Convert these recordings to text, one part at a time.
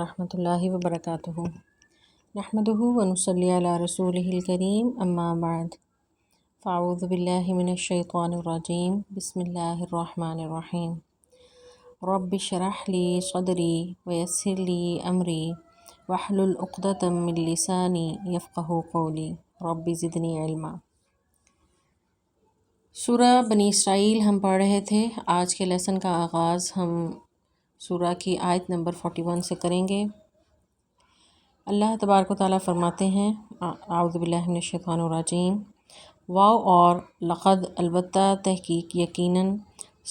ورحمۃ اللہ وبرکاتہ نحمدہ ونصلی علی رسولہ الکریم اما بعد فاعوذ باللہ من الشیطان الرجیم بسم اللہ الرحمن الرحیم رب اشرح لی صدری ویسر لی امری واحلل عقدۃ من لسانی یفقہوا قولی رب زدنی علما۔ سورہ بنی اسرائیل ہم پڑھ رہے تھے۔ آج کے لیسن کا آغاز ہم سورہ کی آیت نمبر 41 سے کریں گے۔ اللہ تبارک و تعالیٰ فرماتے ہیں، اعوذ باللہ من الشیطان الرجیم، واو اور لقد البتہ تحقیق یقیناً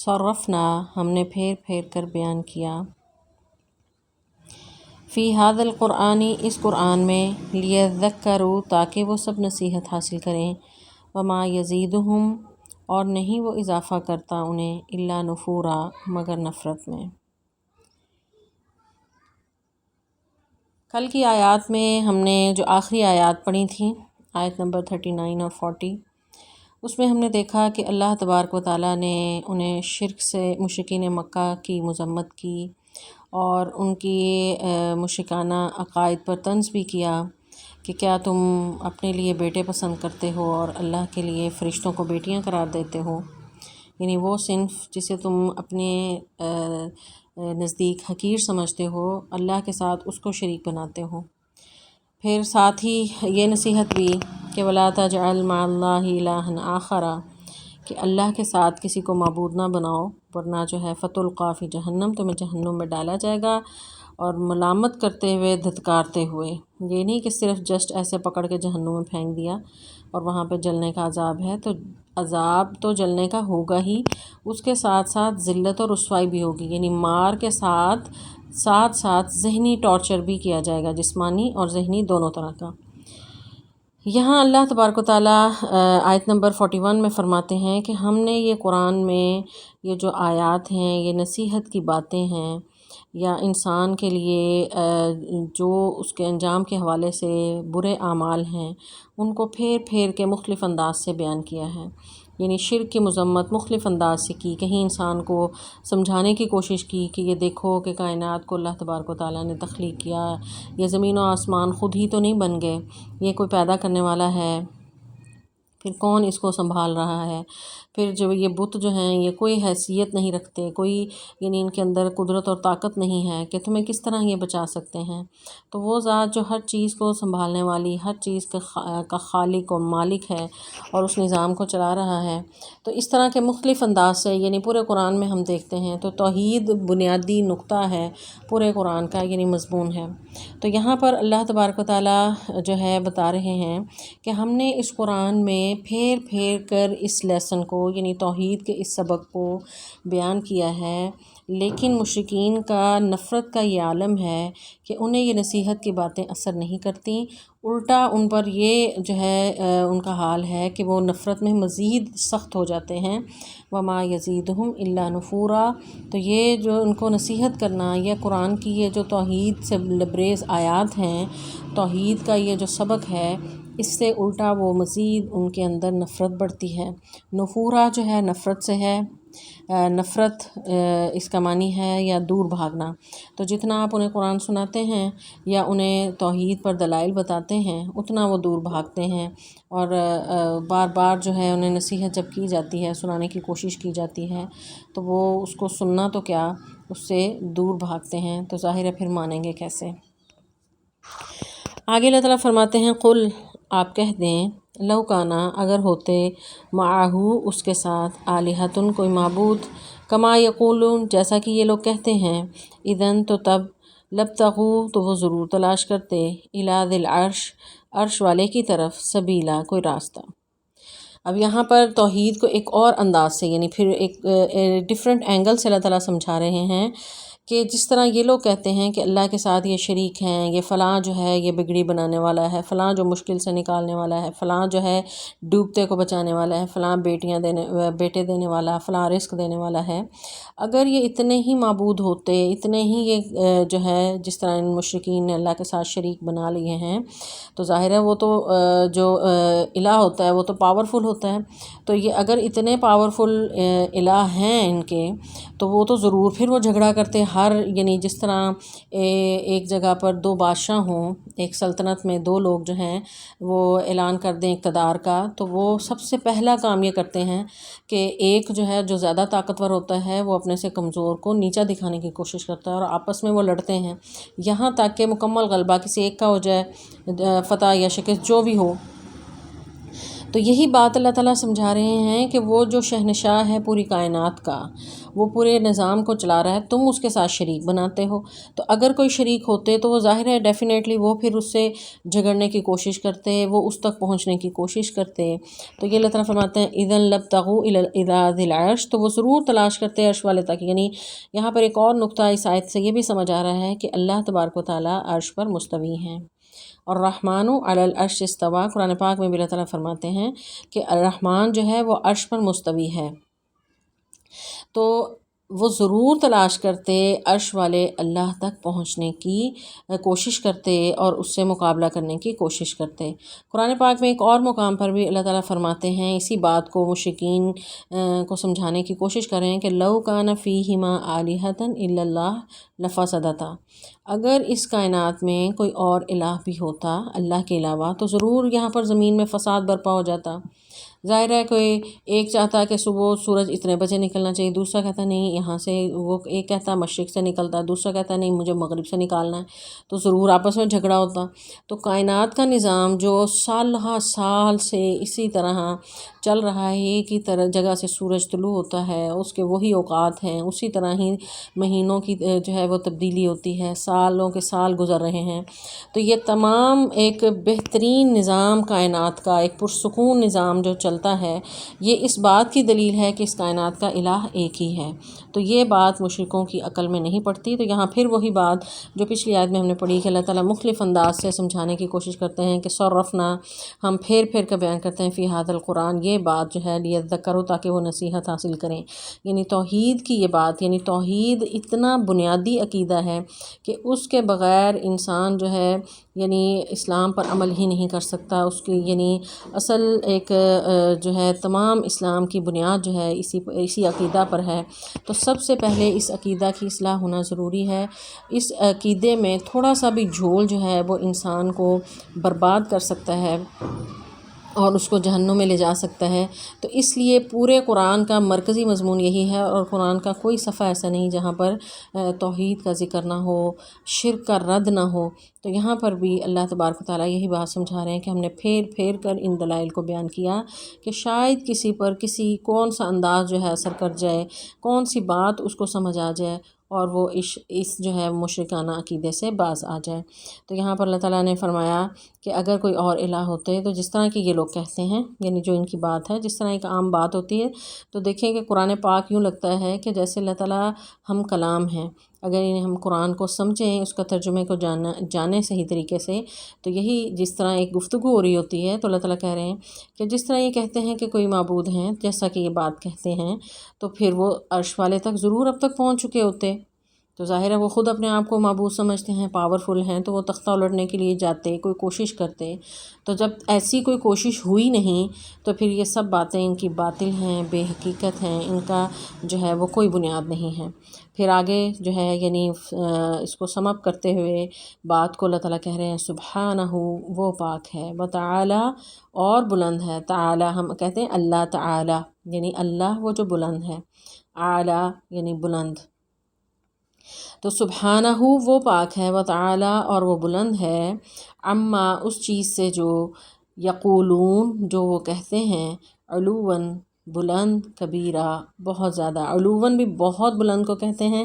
صرفنا ہم نے پھیر پھیر کر بیان کیا، فی ھذا القرآن اس قرآن میں، لیذکروا تاکہ وہ سب نصیحت حاصل کریں، وما یزیدہم اور نہیں وہ اضافہ کرتا انہیں، الا نفورا مگر نفرت میں۔ کل کی آیات میں ہم نے جو آخری آیات پڑھی تھیں، آیت نمبر 39 اور 40، اس میں ہم نے دیکھا کہ اللہ تبارک و تعالیٰ نے انہیں شرک سے مشرکین مکہ کی مذمت کی اور ان کی مشرکانہ عقائد پر طنز بھی کیا کہ کیا تم اپنے لیے بیٹے پسند کرتے ہو اور اللہ کے لیے فرشتوں کو بیٹیاں قرار دیتے ہو، یعنی وہ صنف جسے تم اپنے نزدیک حقیر سمجھتے ہو، اللہ کے ساتھ اس کو شریک بناتے ہو۔ پھر ساتھ ہی یہ نصیحت بھی کہ وَلَا تَجْعَلْ مَعَ اللَّهِ إِلَٰهًا آخَرَ، کہ اللہ کے ساتھ کسی کو معبود نہ بناؤ، ورنہ جو ہے فَتُلْقَىٰ فِي جہنم، تمہیں جہنم میں ڈالا جائے گا، اور ملامت کرتے ہوئے، دھتکارتے ہوئے۔ یہ نہیں کہ صرف جسٹ ایسے پکڑ کے جہنم میں پھینک دیا اور وہاں پہ جلنے کا عذاب ہے، تو عذاب تو جلنے کا ہوگا ہی، اس کے ساتھ ساتھ ذلت اور رسوائی بھی ہوگی، یعنی مار کے ساتھ ساتھ ذہنی ٹارچر بھی کیا جائے گا، جسمانی اور ذہنی دونوں طرح کا۔ یہاں اللہ تبارک و تعالیٰ آیت نمبر 41 میں فرماتے ہیں کہ ہم نے یہ قرآن میں یہ جو آیات ہیں، یہ نصیحت کی باتیں ہیں، یا انسان کے لیے جو اس کے انجام کے حوالے سے برے اعمال ہیں، ان کو پھیر پھیر کے مختلف انداز سے بیان کیا ہے، یعنی شرک کی مذمت مختلف انداز سے کی، کہیں انسان کو سمجھانے کی کوشش کی کہ یہ دیکھو کہ کائنات کو اللہ تبارک و تعالیٰ نے تخلیق کیا، یہ زمین و آسمان خود ہی تو نہیں بن گئے، یہ کوئی پیدا کرنے والا ہے، پھر کون اس کو سنبھال رہا ہے، پھر جو یہ بت جو ہیں یہ کوئی حیثیت نہیں رکھتے، کوئی یعنی ان کے اندر قدرت اور طاقت نہیں ہے کہ تمہیں کس طرح یہ بچا سکتے ہیں۔ تو وہ ذات جو ہر چیز کو سنبھالنے والی، ہر چیز کا خالق اور مالک ہے اور اس نظام کو چلا رہا ہے، تو اس طرح کے مختلف انداز سے یعنی پورے قرآن میں ہم دیکھتے ہیں تو توحید بنیادی نقطہ ہے پورے قرآن کا، یعنی مضمون ہے۔ تو یہاں پر اللہ تبارک و تعالیٰ جو ہے بتا رہے ہیں کہ ہم نے اس قرآن میں پھیر پھیر کر اس لیسن کو، یعنی توحید کے اس سبق کو بیان کیا ہے، لیکن مشرکین کا نفرت کا یہ عالم ہے کہ انہیں یہ نصیحت کی باتیں اثر نہیں کرتی، الٹا ان پر یہ جو ہے ان کا حال ہے کہ وہ نفرت میں مزید سخت ہو جاتے ہیں۔ وما یزیدہم الا نفورا، تو یہ جو ان کو نصیحت کرنا، یہ قرآن کی یہ جو توحید سے لبریز آیات ہیں، توحید کا یہ جو سبق ہے، اس سے الٹا وہ مزید ان کے اندر نفرت بڑھتی ہے۔ نفورا جو ہے نفرت سے ہے، نفرت اس کا معنی ہے یا دور بھاگنا، تو جتنا آپ انہیں قرآن سناتے ہیں یا انہیں توحید پر دلائل بتاتے ہیں، اتنا وہ دور بھاگتے ہیں، اور بار بار جو ہے انہیں نصیحت جب کی جاتی ہے، سنانے کی کوشش کی جاتی ہے، تو وہ اس کو سننا تو کیا، اس سے دور بھاگتے ہیں، تو ظاہر ہے پھر مانیں گے کیسے۔ آگے اللہ تعالیٰ فرماتے ہیں، قل آپ کہہ دیں، لو کانا اگر ہوتے، معہو اس کے ساتھ، آلہۃ کوئی معبود، کما یقولون جیسا کہ یہ لوگ کہتے ہیں، اذن تو تب، لبتغوا تو وہ ضرور تلاش کرتے، الی ذی العرش عرش والے کی طرف، سبیلا کوئی راستہ۔ اب یہاں پر توحید کو ایک اور انداز سے، یعنی پھر ایک ڈیفرنٹ اینگل سے اللہ تعالیٰ سمجھا رہے ہیں کہ جس طرح یہ لوگ کہتے ہیں کہ اللہ کے ساتھ یہ شریک ہیں، یہ فلاں جو ہے یہ بگڑی بنانے والا ہے، فلاں جو مشکل سے نکالنے والا ہے، فلاں جو ہے ڈوبتے کو بچانے والا ہے، فلاں بیٹے دینے والا، فلاں رزق دینے والا ہے، اگر یہ اتنے ہی معبود ہوتے، اتنے ہی یہ جو ہے جس طرح ان مشرکین نے اللہ کے ساتھ شریک بنا لیے ہیں، تو ظاہر ہے وہ تو جو الہ ہوتا ہے وہ تو پاورفل ہوتا ہے، تو یہ اگر اتنے پاورفل الہ ہیں ان کے، تو وہ تو ضرور پھر وہ جھگڑا کرتے، ہر یعنی جس طرح ایک جگہ پر دو بادشاہ ہوں، ایک سلطنت میں دو لوگ جو ہیں وہ اعلان کر دیں اقتدار کا، تو وہ سب سے پہلا کام یہ کرتے ہیں کہ ایک جو ہے جو زیادہ طاقتور ہوتا ہے وہ اپنے سے کمزور کو نیچا دکھانے کی کوشش کرتا ہے اور آپس میں وہ لڑتے ہیں یہاں تک کہ مکمل غلبہ کسی ایک کا ہو جائے، فتح یا شکست جو بھی ہو۔ تو یہی بات اللہ تعالیٰ سمجھا رہے ہیں کہ وہ جو شہنشاہ ہے پوری کائنات کا، وہ پورے نظام کو چلا رہا ہے، تم اس کے ساتھ شریک بناتے ہو۔ تو اگر کوئی شریک ہوتے تو وہ ظاہر ہے ڈیفینیٹلی وہ پھر اس سے جھگڑنے کی کوشش کرتے، وہ اس تک پہنچنے کی کوشش کرتے۔ تو یہ اللہ تعالیٰ فرماتے ہیں اِذًا لَابْتَغُوا إِلَىٰ ذِي الْعَرْشِ، تو وہ ضرور تلاش کرتے عرش والے تک۔ یعنی یہاں پر ایک اور نقطہ اس آیت سے یہ بھی سمجھ آ رہا ہے کہ اللہ تبارک و تعالیٰ عرش پر مستوی ہیں۔ اور الرحمن علی العرش استویٰ، قرآن پاک میں بھی اللہ تعالیٰ فرماتے ہیں کہ الرحمن جو ہے وہ عرش پر مستوی ہے۔ تو وہ ضرور تلاش کرتے عرش والے اللہ تک پہنچنے کی کوشش کرتے اور اس سے مقابلہ کرنے کی کوشش کرتے۔ قرآن پاک میں ایک اور مقام پر بھی اللہ تعالیٰ فرماتے ہیں، اسی بات کو مشرکین کو سمجھانے کی کوشش کر رہے ہیں کہ لو کان فیہما آلہۃ الا اللہ لفسدتا، اگر اس کائنات میں کوئی اور الہ بھی ہوتا اللہ کے علاوہ تو ضرور یہاں پر زمین میں فساد برپا ہو جاتا۔ ظاہر ہے کوئی ایک چاہتا کہ صبح سورج اتنے بجے نکلنا چاہیے، دوسرا کہتا نہیں یہاں سے، وہ ایک کہتا مشرق سے نکلتا، دوسرا کہتا نہیں مجھے مغرب سے نکالنا ہے، تو ضرور آپس میں جھگڑا ہوتا۔ تو کائنات کا نظام جو سالہ سال سے اسی طرح چل رہا ہے، ایک ہی طرح جگہ سے سورج طلوع ہوتا ہے، اس کے وہی اوقات ہیں، اسی طرح ہی مہینوں کی جو ہے وہ تبدیلی ہوتی ہے، سالوں کے سال گزر رہے ہیں۔ تو یہ تمام ایک بہترین نظام کائنات کا، ایک پرسکون نظام جو چلتا ہے، یہ اس بات کی دلیل ہے کہ اس کائنات کا الہ ایک ہی ہے۔ تو یہ بات مشرکوں کی عقل میں نہیں پڑتی۔ تو یہاں پھر وہی بات جو پچھلی آیت میں ہم نے پڑھی کہ اللہ تعالیٰ مختلف انداز سے سمجھانے کی کوشش کرتے ہیں کہ صرفنا، ہم پھر کر بیان کرتے ہیں فی ھذا القرآن، یہ بات جو ہے لیذکروا، تاکہ وہ نصیحت حاصل کریں۔ یعنی توحید کی یہ بات، یعنی توحید اتنا بنیادی عقیدہ ہے کہ اس کے بغیر انسان جو ہے یعنی اسلام پر عمل ہی نہیں کر سکتا۔ اس کی یعنی اصل ایک جو ہے تمام اسلام کی بنیاد جو ہے اسی عقیدہ پر ہے۔ تو سب سے پہلے اس عقیدہ کی اصلاح ہونا ضروری ہے۔ اس عقیدے میں تھوڑا سا بھی جھول جو ہے وہ انسان کو برباد کر سکتا ہے اور اس کو جہنم میں لے جا سکتا ہے۔ تو اس لیے پورے قرآن کا مرکزی مضمون یہی ہے، اور قرآن کا کوئی صفحہ ایسا نہیں جہاں پر توحید کا ذکر نہ ہو، شرک کا رد نہ ہو۔ تو یہاں پر بھی اللہ تبارک و تعالیٰ یہی بات سمجھا رہے ہیں کہ ہم نے پھیر کر ان دلائل کو بیان کیا کہ شاید کسی پر کون سا انداز جو ہے اثر کر جائے، کون سی بات اس کو سمجھ آ جائے اور وہ اس جو ہے مشرکانہ عقیدے سے باز آ جائے۔ تو یہاں پر اللہ تعالیٰ نے فرمایا کہ اگر کوئی اور الہ ہوتے، تو جس طرح کہ یہ لوگ کہتے ہیں، یعنی جو ان کی بات ہے، جس طرح ایک عام بات ہوتی ہے، تو دیکھیں کہ قرآن پاک یوں لگتا ہے کہ جیسے اللہ تعالیٰ ہم کلام ہیں۔ اگر ہم قرآن کو سمجھیں، اس کا ترجمے کو جانیں صحیح طریقے سے، تو یہی جس طرح ایک گفتگو ہو رہی ہوتی ہے، تو اللہ تعالیٰ کہہ رہے ہیں کہ جس طرح یہ کہتے ہیں کہ کوئی معبود ہیں، جیسا کہ یہ بات کہتے ہیں، تو پھر وہ عرش والے تک ضرور اب تک پہنچ چکے ہوتے۔ تو ظاہر ہے وہ خود اپنے آپ کو معبود سمجھتے ہیں، پاورفل ہیں، تو وہ تختہ الٹنے کے لیے جاتے، کوئی کوشش کرتے۔ تو جب ایسی کوئی کوشش ہوئی نہیں، تو پھر یہ سب باتیں ان کی باطل ہیں، بے حقیقت ہیں، ان کا جو ہے وہ کوئی بنیاد نہیں ہے۔ پھر آگے جو ہے یعنی اس کو سم اپ کرتے ہوئے بات کو اللہ تعالیٰ کہہ رہے ہیں سبحانہ، وہ پاک ہے، وتعالی، اور بلند ہے۔ تعالی ہم کہتے ہیں اللہ تعالی، یعنی اللہ وہ جو بلند ہے، اعلیٰ یعنی بلند۔ تو سبحانہ وہ پاک ہے، وتعالی اور وہ بلند ہے، عما اس چیز سے جو یقولون جو وہ کہتے ہیں، علواً بلند، کبیرہ بہت زیادہ، علواً بھی بہت بلند کو کہتے ہیں،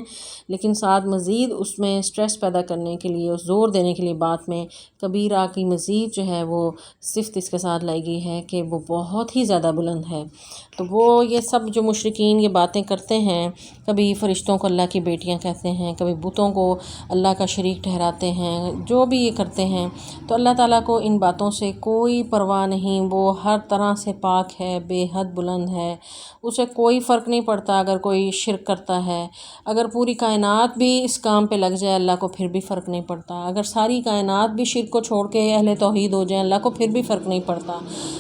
لیکن ساتھ مزید اس میں سٹریس پیدا کرنے کے لیے، زور دینے کے لیے بات میں کبیرہ کی مزید جو ہے وہ صفت اس کے ساتھ لائی گئی ہے کہ وہ بہت ہی زیادہ بلند ہے۔ تو وہ یہ سب جو مشرکین یہ باتیں کرتے ہیں، کبھی فرشتوں کو اللہ کی بیٹیاں کہتے ہیں، کبھی بتوں کو اللہ کا شریک ٹھہراتے ہیں، جو بھی یہ کرتے ہیں، تو اللہ تعالیٰ کو ان باتوں سے کوئی پرواہ نہیں، وہ ہر طرح سے پاک ہے، بے حد بلند بلند ہے، اسے کوئی فرق نہیں پڑتا اگر کوئی شرک کرتا ہے، اگر پوری کائنات بھی اس کام پہ لگ جائے اللہ کو پھر بھی فرق نہیں پڑتا، اگر ساری کائنات بھی شرک کو چھوڑ کے اہل توحید ہو جائیں اللہ کو پھر بھی فرق نہیں پڑتا۔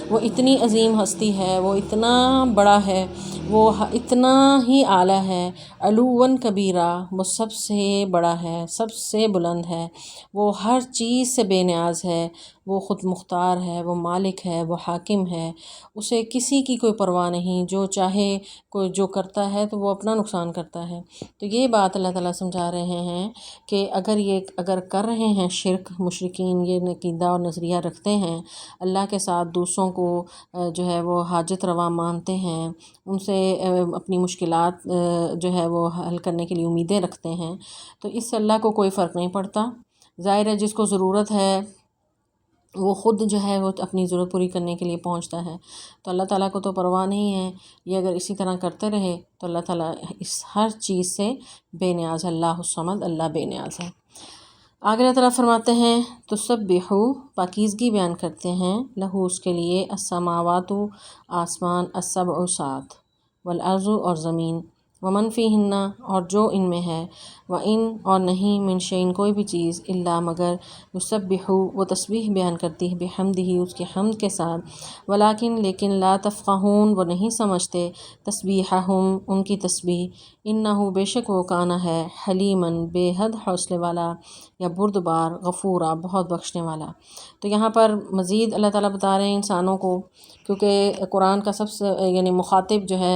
وہ اتنی عظیم ہستی ہے، وہ اتنا بڑا ہے، وہ اتنا ہی اعلیٰ ہے، علواً کبیرہ، وہ سب سے بڑا ہے، سب سے بلند ہے، وہ ہر چیز سے بے نیاز ہے، وہ خود مختار ہے، وہ مالک ہے، وہ حاکم ہے، اسے کسی کی کوئی پرواہ نہیں، جو چاہے کوئی جو کرتا ہے تو وہ اپنا نقصان کرتا ہے۔ تو یہ بات اللہ تعالیٰ سمجھا رہے ہیں کہ اگر کر رہے ہیں شرک، مشرکین یہ عقیدہ اور نظریہ رکھتے ہیں، اللہ کے ساتھ دوسروں کو جو ہے وہ حاجت روا مانتے ہیں، ان سے اپنی مشکلات جو ہے وہ حل کرنے کے لیے امیدیں رکھتے ہیں، تو اس سے اللہ کو کوئی فرق نہیں پڑتا۔ ظاہر ہے جس کو ضرورت ہے وہ خود جو ہے وہ اپنی ضرورت پوری کرنے کے لیے پہنچتا ہے، تو اللہ تعالیٰ کو تو پرواہ نہیں ہے۔ یہ اگر اسی طرح کرتے رہے تو اللہ تعالیٰ اس ہر چیز سے بے نیاز ہے، اللہ الصمد، اللہ بے نیاز ہے۔ آگے اللہ تعالیٰ فرماتے ہیں تسبحو، پاکیزگی بیان کرتے ہیں، لہو اس کے لیے، السماوات، آسمان، السبع سات، والارض اور زمین، ومن فیہن اور جو ان میں ہے، وَإِن اور نہیں، من شیء کوئی بھی چیز، الا مگر، یسبحو وہ تسبیح بیان کرتی ہے، بحمدہ اس کے حمد کے ساتھ، ولیکن لیکن، لا تفقہون وہ نہیں سمجھتے، تسبیحہم ان کی تسبیح، انہ بے شک وہ کانا ہے، حلیماً بے حد حوصلے والا یا بردبار، غفورا بہت بخشنے والا۔ تو یہاں پر مزید اللہ تعالیٰ بتا رہے ہیں انسانوں کو، کیونکہ قرآن کا سب سے یعنی مخاطب جو ہے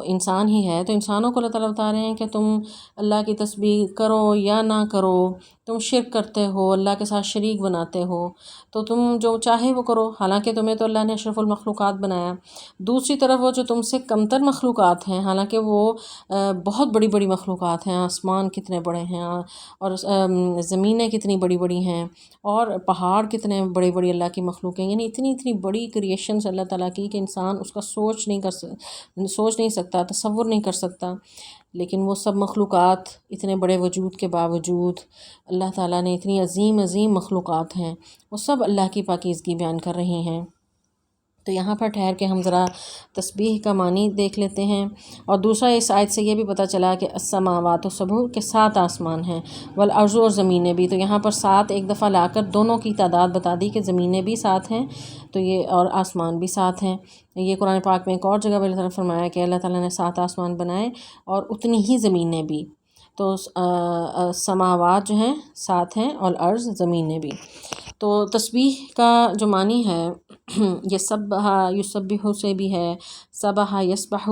انسان ہی ہے، تو انسانوں کو اللہ تعالیٰ بتا رہے ہیں کہ تم اللہ کی تسبیح کرو یا نہ کرو، تم شرک کرتے ہو، اللہ کے ساتھ شریک بناتے ہو، تو تم جو چاہے وہ کرو، حالانکہ تمہیں تو اللہ نے اشرف المخلوقات بنایا۔ دوسری طرف وہ جو تم سے کمتر مخلوقات ہیں، حالانکہ وہ بہت بڑی بڑی مخلوقات ہیں، آسمان کتنے بڑے ہیں اور زمینیں کتنی بڑی بڑی ہیں، اور پہاڑ کتنے بڑے بڑی اللہ کی مخلوق ہیں، یعنی اتنی اتنی بڑی کریشنز اللہ تعالیٰ کی کہ انسان اس کا سوچ نہیں سکتا، تصور نہیں کر سکتا، لیکن وہ سب مخلوقات اتنے بڑے وجود کے باوجود اللہ تعالیٰ نے اتنی عظیم عظیم مخلوقات ہیں، وہ سب اللہ کی پاکیزگی بیان کر رہی ہیں۔ تو یہاں پر ٹھہر کے ہم ذرا تسبیح کا معنی دیکھ لیتے ہیں، اور دوسرا اس آیت سے یہ بھی پتہ چلا کہ السماوات سبع کے 7 آسمان ہیں، والارض اور زمینیں بھی، تو یہاں پر 7 ایک دفعہ لا کر دونوں کی تعداد بتا دی کہ زمینیں بھی 7 ہیں تو یہ اور آسمان بھی 7 ہیں۔ یہ قرآن پاک میں ایک اور جگہ پر اللہ تعالیٰ نے فرمایا کہ اللہ تعالیٰ نے 7 آسمان بنائے اور اتنی ہی زمینیں بھی، تو سماوات جو ہیں 7 ہیں اور ارض زمینیں بھی۔ تو تسبیح کا جو معنی ہے یہ سبح یسبح سے بھی ہے، سبح یسبح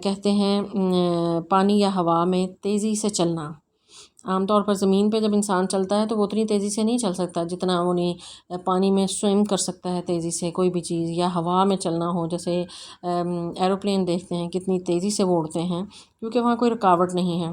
کہتے ہیں پانی یا ہوا میں تیزی سے چلنا۔ عام طور پر زمین پہ جب انسان چلتا ہے تو وہ اتنی تیزی سے نہیں چل سکتا جتنا وہ نہیں پانی میں سوئم کر سکتا ہے تیزی سے، کوئی بھی چیز، یا ہوا میں چلنا ہو، جیسے ایروپلین دیکھتے ہیں کتنی تیزی سے وہ اڑتے ہیں کیونکہ وہاں کوئی رکاوٹ نہیں ہے۔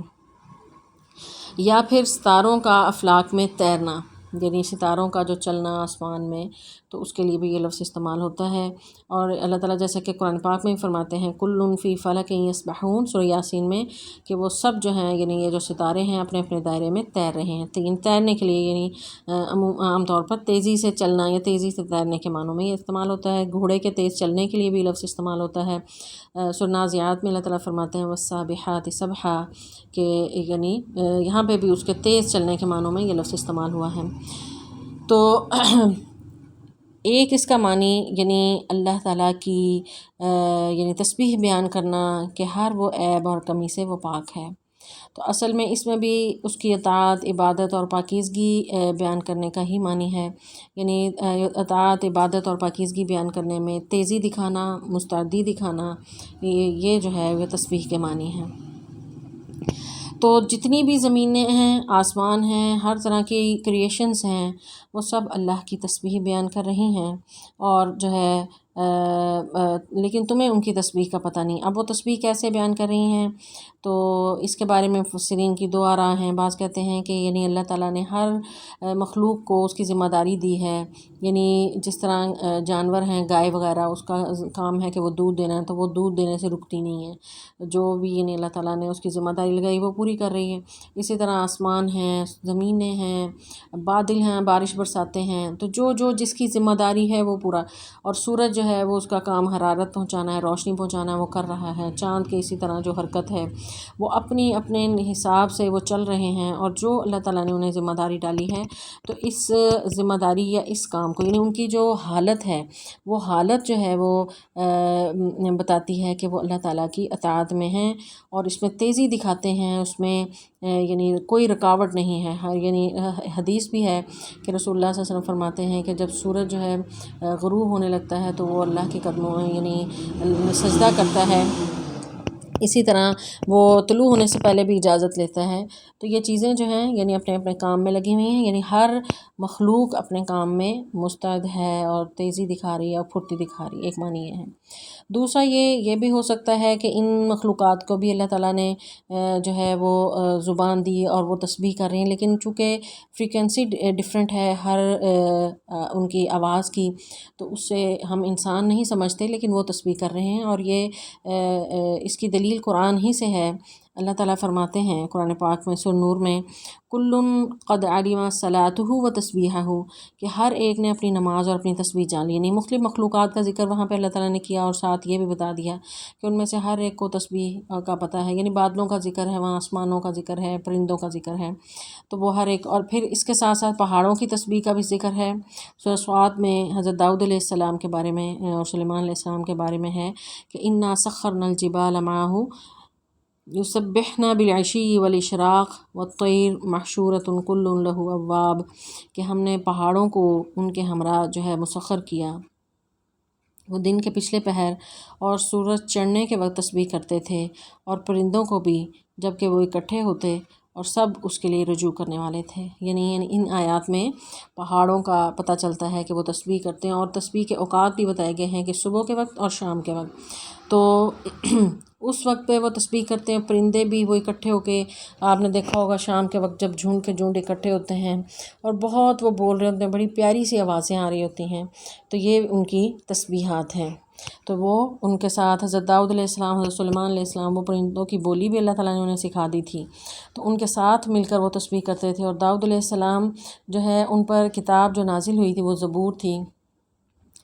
یا پھر ستاروں کا افلاک میں تیرنا، یعنی ستاروں کا جو چلنا آسمان میں، تو اس کے لیے بھی یہ لفظ استعمال ہوتا ہے۔ اور اللہ تعالیٰ جیسا کہ قرآن پاک میں فرماتے ہیں کل فی فلک یسبحون، سورہ یاسین میں، کہ وہ سب جو ہیں یعنی یہ جو ستارے ہیں اپنے اپنے دائرے میں تیر رہے ہیں۔ تیرنے کے لیے یعنی عام طور پر تیزی سے چلنا یا تیزی سے تیرنے کے معنوں میں یہ استعمال ہوتا ہے۔ گھوڑے کے تیز چلنے کے لیے بھی لفظ استعمال ہوتا ہے۔ سورہ نازعات میں اللہ تعالیٰ فرماتے ہیں والسابحات سبحا، کہ یعنی یہاں پہ بھی اس کے تیز چلنے کے معنوں میں یہ لفظ استعمال ہوا ہے۔ تو ایک اس کا معنی یعنی اللہ تعالیٰ کی یعنی تسبیح بیان کرنا کہ ہر وہ عیب اور کمی سے وہ پاک ہے، تو اصل میں اس میں بھی اس کی اطاعت، عبادت اور پاکیزگی بیان کرنے کا ہی معنی ہے، یعنی اطاعت، عبادت اور پاکیزگی بیان کرنے میں تیزی دکھانا، مستعدی دکھانا، یہ جو ہے وہ تسبیح کے معنی ہے۔ تو جتنی بھی زمینیں ہیں، آسمان ہیں، ہر طرح کی کریشنز ہیں، وہ سب اللہ کی تسبیح بیان کر رہی ہیں، اور جو ہے لیکن تمہیں ان کی تسبیح کا پتہ نہیں۔ اب وہ تسبیح کیسے بیان کر رہی ہیں تو اس کے بارے میں مفسرین کی 2 آراء ہیں۔ بعض کہتے ہیں کہ یعنی اللہ تعالیٰ نے ہر مخلوق کو اس کی ذمہ داری دی ہے، یعنی جس طرح جانور ہیں، گائے وغیرہ، اس کا کام ہے کہ وہ دودھ دینا ہے تو وہ دودھ دینے سے رکتی نہیں ہے، جو بھی یعنی اللہ تعالیٰ نے اس کی ذمہ داری لگائی وہ پوری کر رہی ہے۔ اسی طرح آسمان ہیں، زمینیں ہیں، بادل ہیں، بارش برساتے ہیں، تو جو جس کی ذمہ داری ہے وہ پورا، اور سورج جو ہے وہ اس کا کام حرارت پہنچانا ہے، روشنی پہنچانا ہے، وہ کر رہا ہے۔ چاند کے اسی طرح جو حرکت ہے وہ اپنے حساب سے وہ چل رہے ہیں، اور جو اللہ تعالیٰ نے انہیں ذمہ داری ڈالی ہے تو اس ذمہ داری یا اس کام کو، یعنی ان کی جو حالت ہے وہ حالت جو ہے وہ بتاتی ہے کہ وہ اللہ تعالیٰ کی اطاعت میں ہیں، اور اس میں تیزی دکھاتے ہیں، اس میں یعنی کوئی رکاوٹ نہیں ہے۔ یعنی حدیث بھی ہے کہ رسول اللہ صلی اللہ علیہ وسلم فرماتے ہیں کہ جب سورج جو ہے غروب ہونے لگتا ہے تو وہ اللہ کے قدموں یعنی سجدہ کرتا ہے، اسی طرح وہ طلوع ہونے سے پہلے بھی اجازت لیتا ہے۔ تو یہ چیزیں جو ہیں یعنی اپنے اپنے کام میں لگی ہوئی ہیں، یعنی ہر مخلوق اپنے کام میں مستعد ہے اور تیزی دکھا رہی ہے اور پھرتی دکھا رہی ہے، ایک معنی یہ ہے۔ دوسرا یہ بھی ہو سکتا ہے کہ ان مخلوقات کو بھی اللہ تعالیٰ نے جو ہے وہ زبان دی اور وہ تسبیح کر رہے ہیں، لیکن چونکہ فریکوینسی ڈیفرنٹ ہے ہر ان کی آواز کی، تو اس سے ہم انسان نہیں سمجھتے، لیکن وہ تسبیح کر رہے ہیں، اور یہ اس کی دلیل قرآن ہی سے ہے۔ اللہ تعالیٰ فرماتے ہیں قرآن پاک میں سورہ نور میں، کل قد علم صلاتہ و تسبیحہ، کہ ہر ایک نے اپنی نماز اور اپنی تسبیح جان لی، یعنی مختلف مخلوقات کا ذکر وہاں پہ اللہ تعالیٰ نے کیا، اور ساتھ یہ بھی بتا دیا کہ ان میں سے ہر ایک کو تسبیح کا پتہ ہے، یعنی بادلوں کا ذکر ہے وہاں، آسمانوں کا ذکر ہے، پرندوں کا ذکر ہے، تو وہ ہر ایک، اور پھر اس کے ساتھ ساتھ پہاڑوں کی تسبیح کا بھی ذکر ہے۔ سورہ صاد میں حضرت داؤد علیہ السلام کے بارے میں اور سلیمان علیہ السلام کے بارے میں ہے کہ انا سخرنا الجبال معہ یسبحن بالعشی والاشراق والطیر محشورۃ کل لہ اواب، کہ ہم نے پہاڑوں کو ان کے ہمراہ جو ہے مسخر کیا، وہ دن کے پچھلے پہر اور سورج چڑھنے کے وقت تسبیح کرتے تھے، اور پرندوں کو بھی جب کہ وہ اکٹھے ہوتے، اور سب اس کے لیے رجوع کرنے والے تھے۔ یعنی ان آیات میں پہاڑوں کا پتہ چلتا ہے کہ وہ تسبیح کرتے ہیں، اور تسبیح کے اوقات بھی بتائے گئے ہیں کہ صبح کے وقت اور شام کے وقت، تو اس وقت پہ وہ تسبیح کرتے ہیں۔ پرندے بھی وہ اکٹھے ہو کے، آپ نے دیکھا ہوگا شام کے وقت جب جھنڈ کے جھنڈ اکٹھے ہوتے ہیں اور بہت وہ بول رہے ہوتے ہیں، بڑی پیاری سی آوازیں آ رہی ہوتی ہیں، تو یہ ان کی تسبیحات ہیں۔ تو وہ ان کے ساتھ حضرت داؤد علیہ السلام، حضرت سلیمان علیہ السلام، وہ پرندوں کی بولی بھی اللہ تعالیٰ نے انہیں سکھا دی تھی، تو ان کے ساتھ مل کر وہ تسبیح کرتے تھے۔ اور داؤد علیہ السلام جو ہے ان پر کتاب جو نازل ہوئی تھی وہ زبور تھی،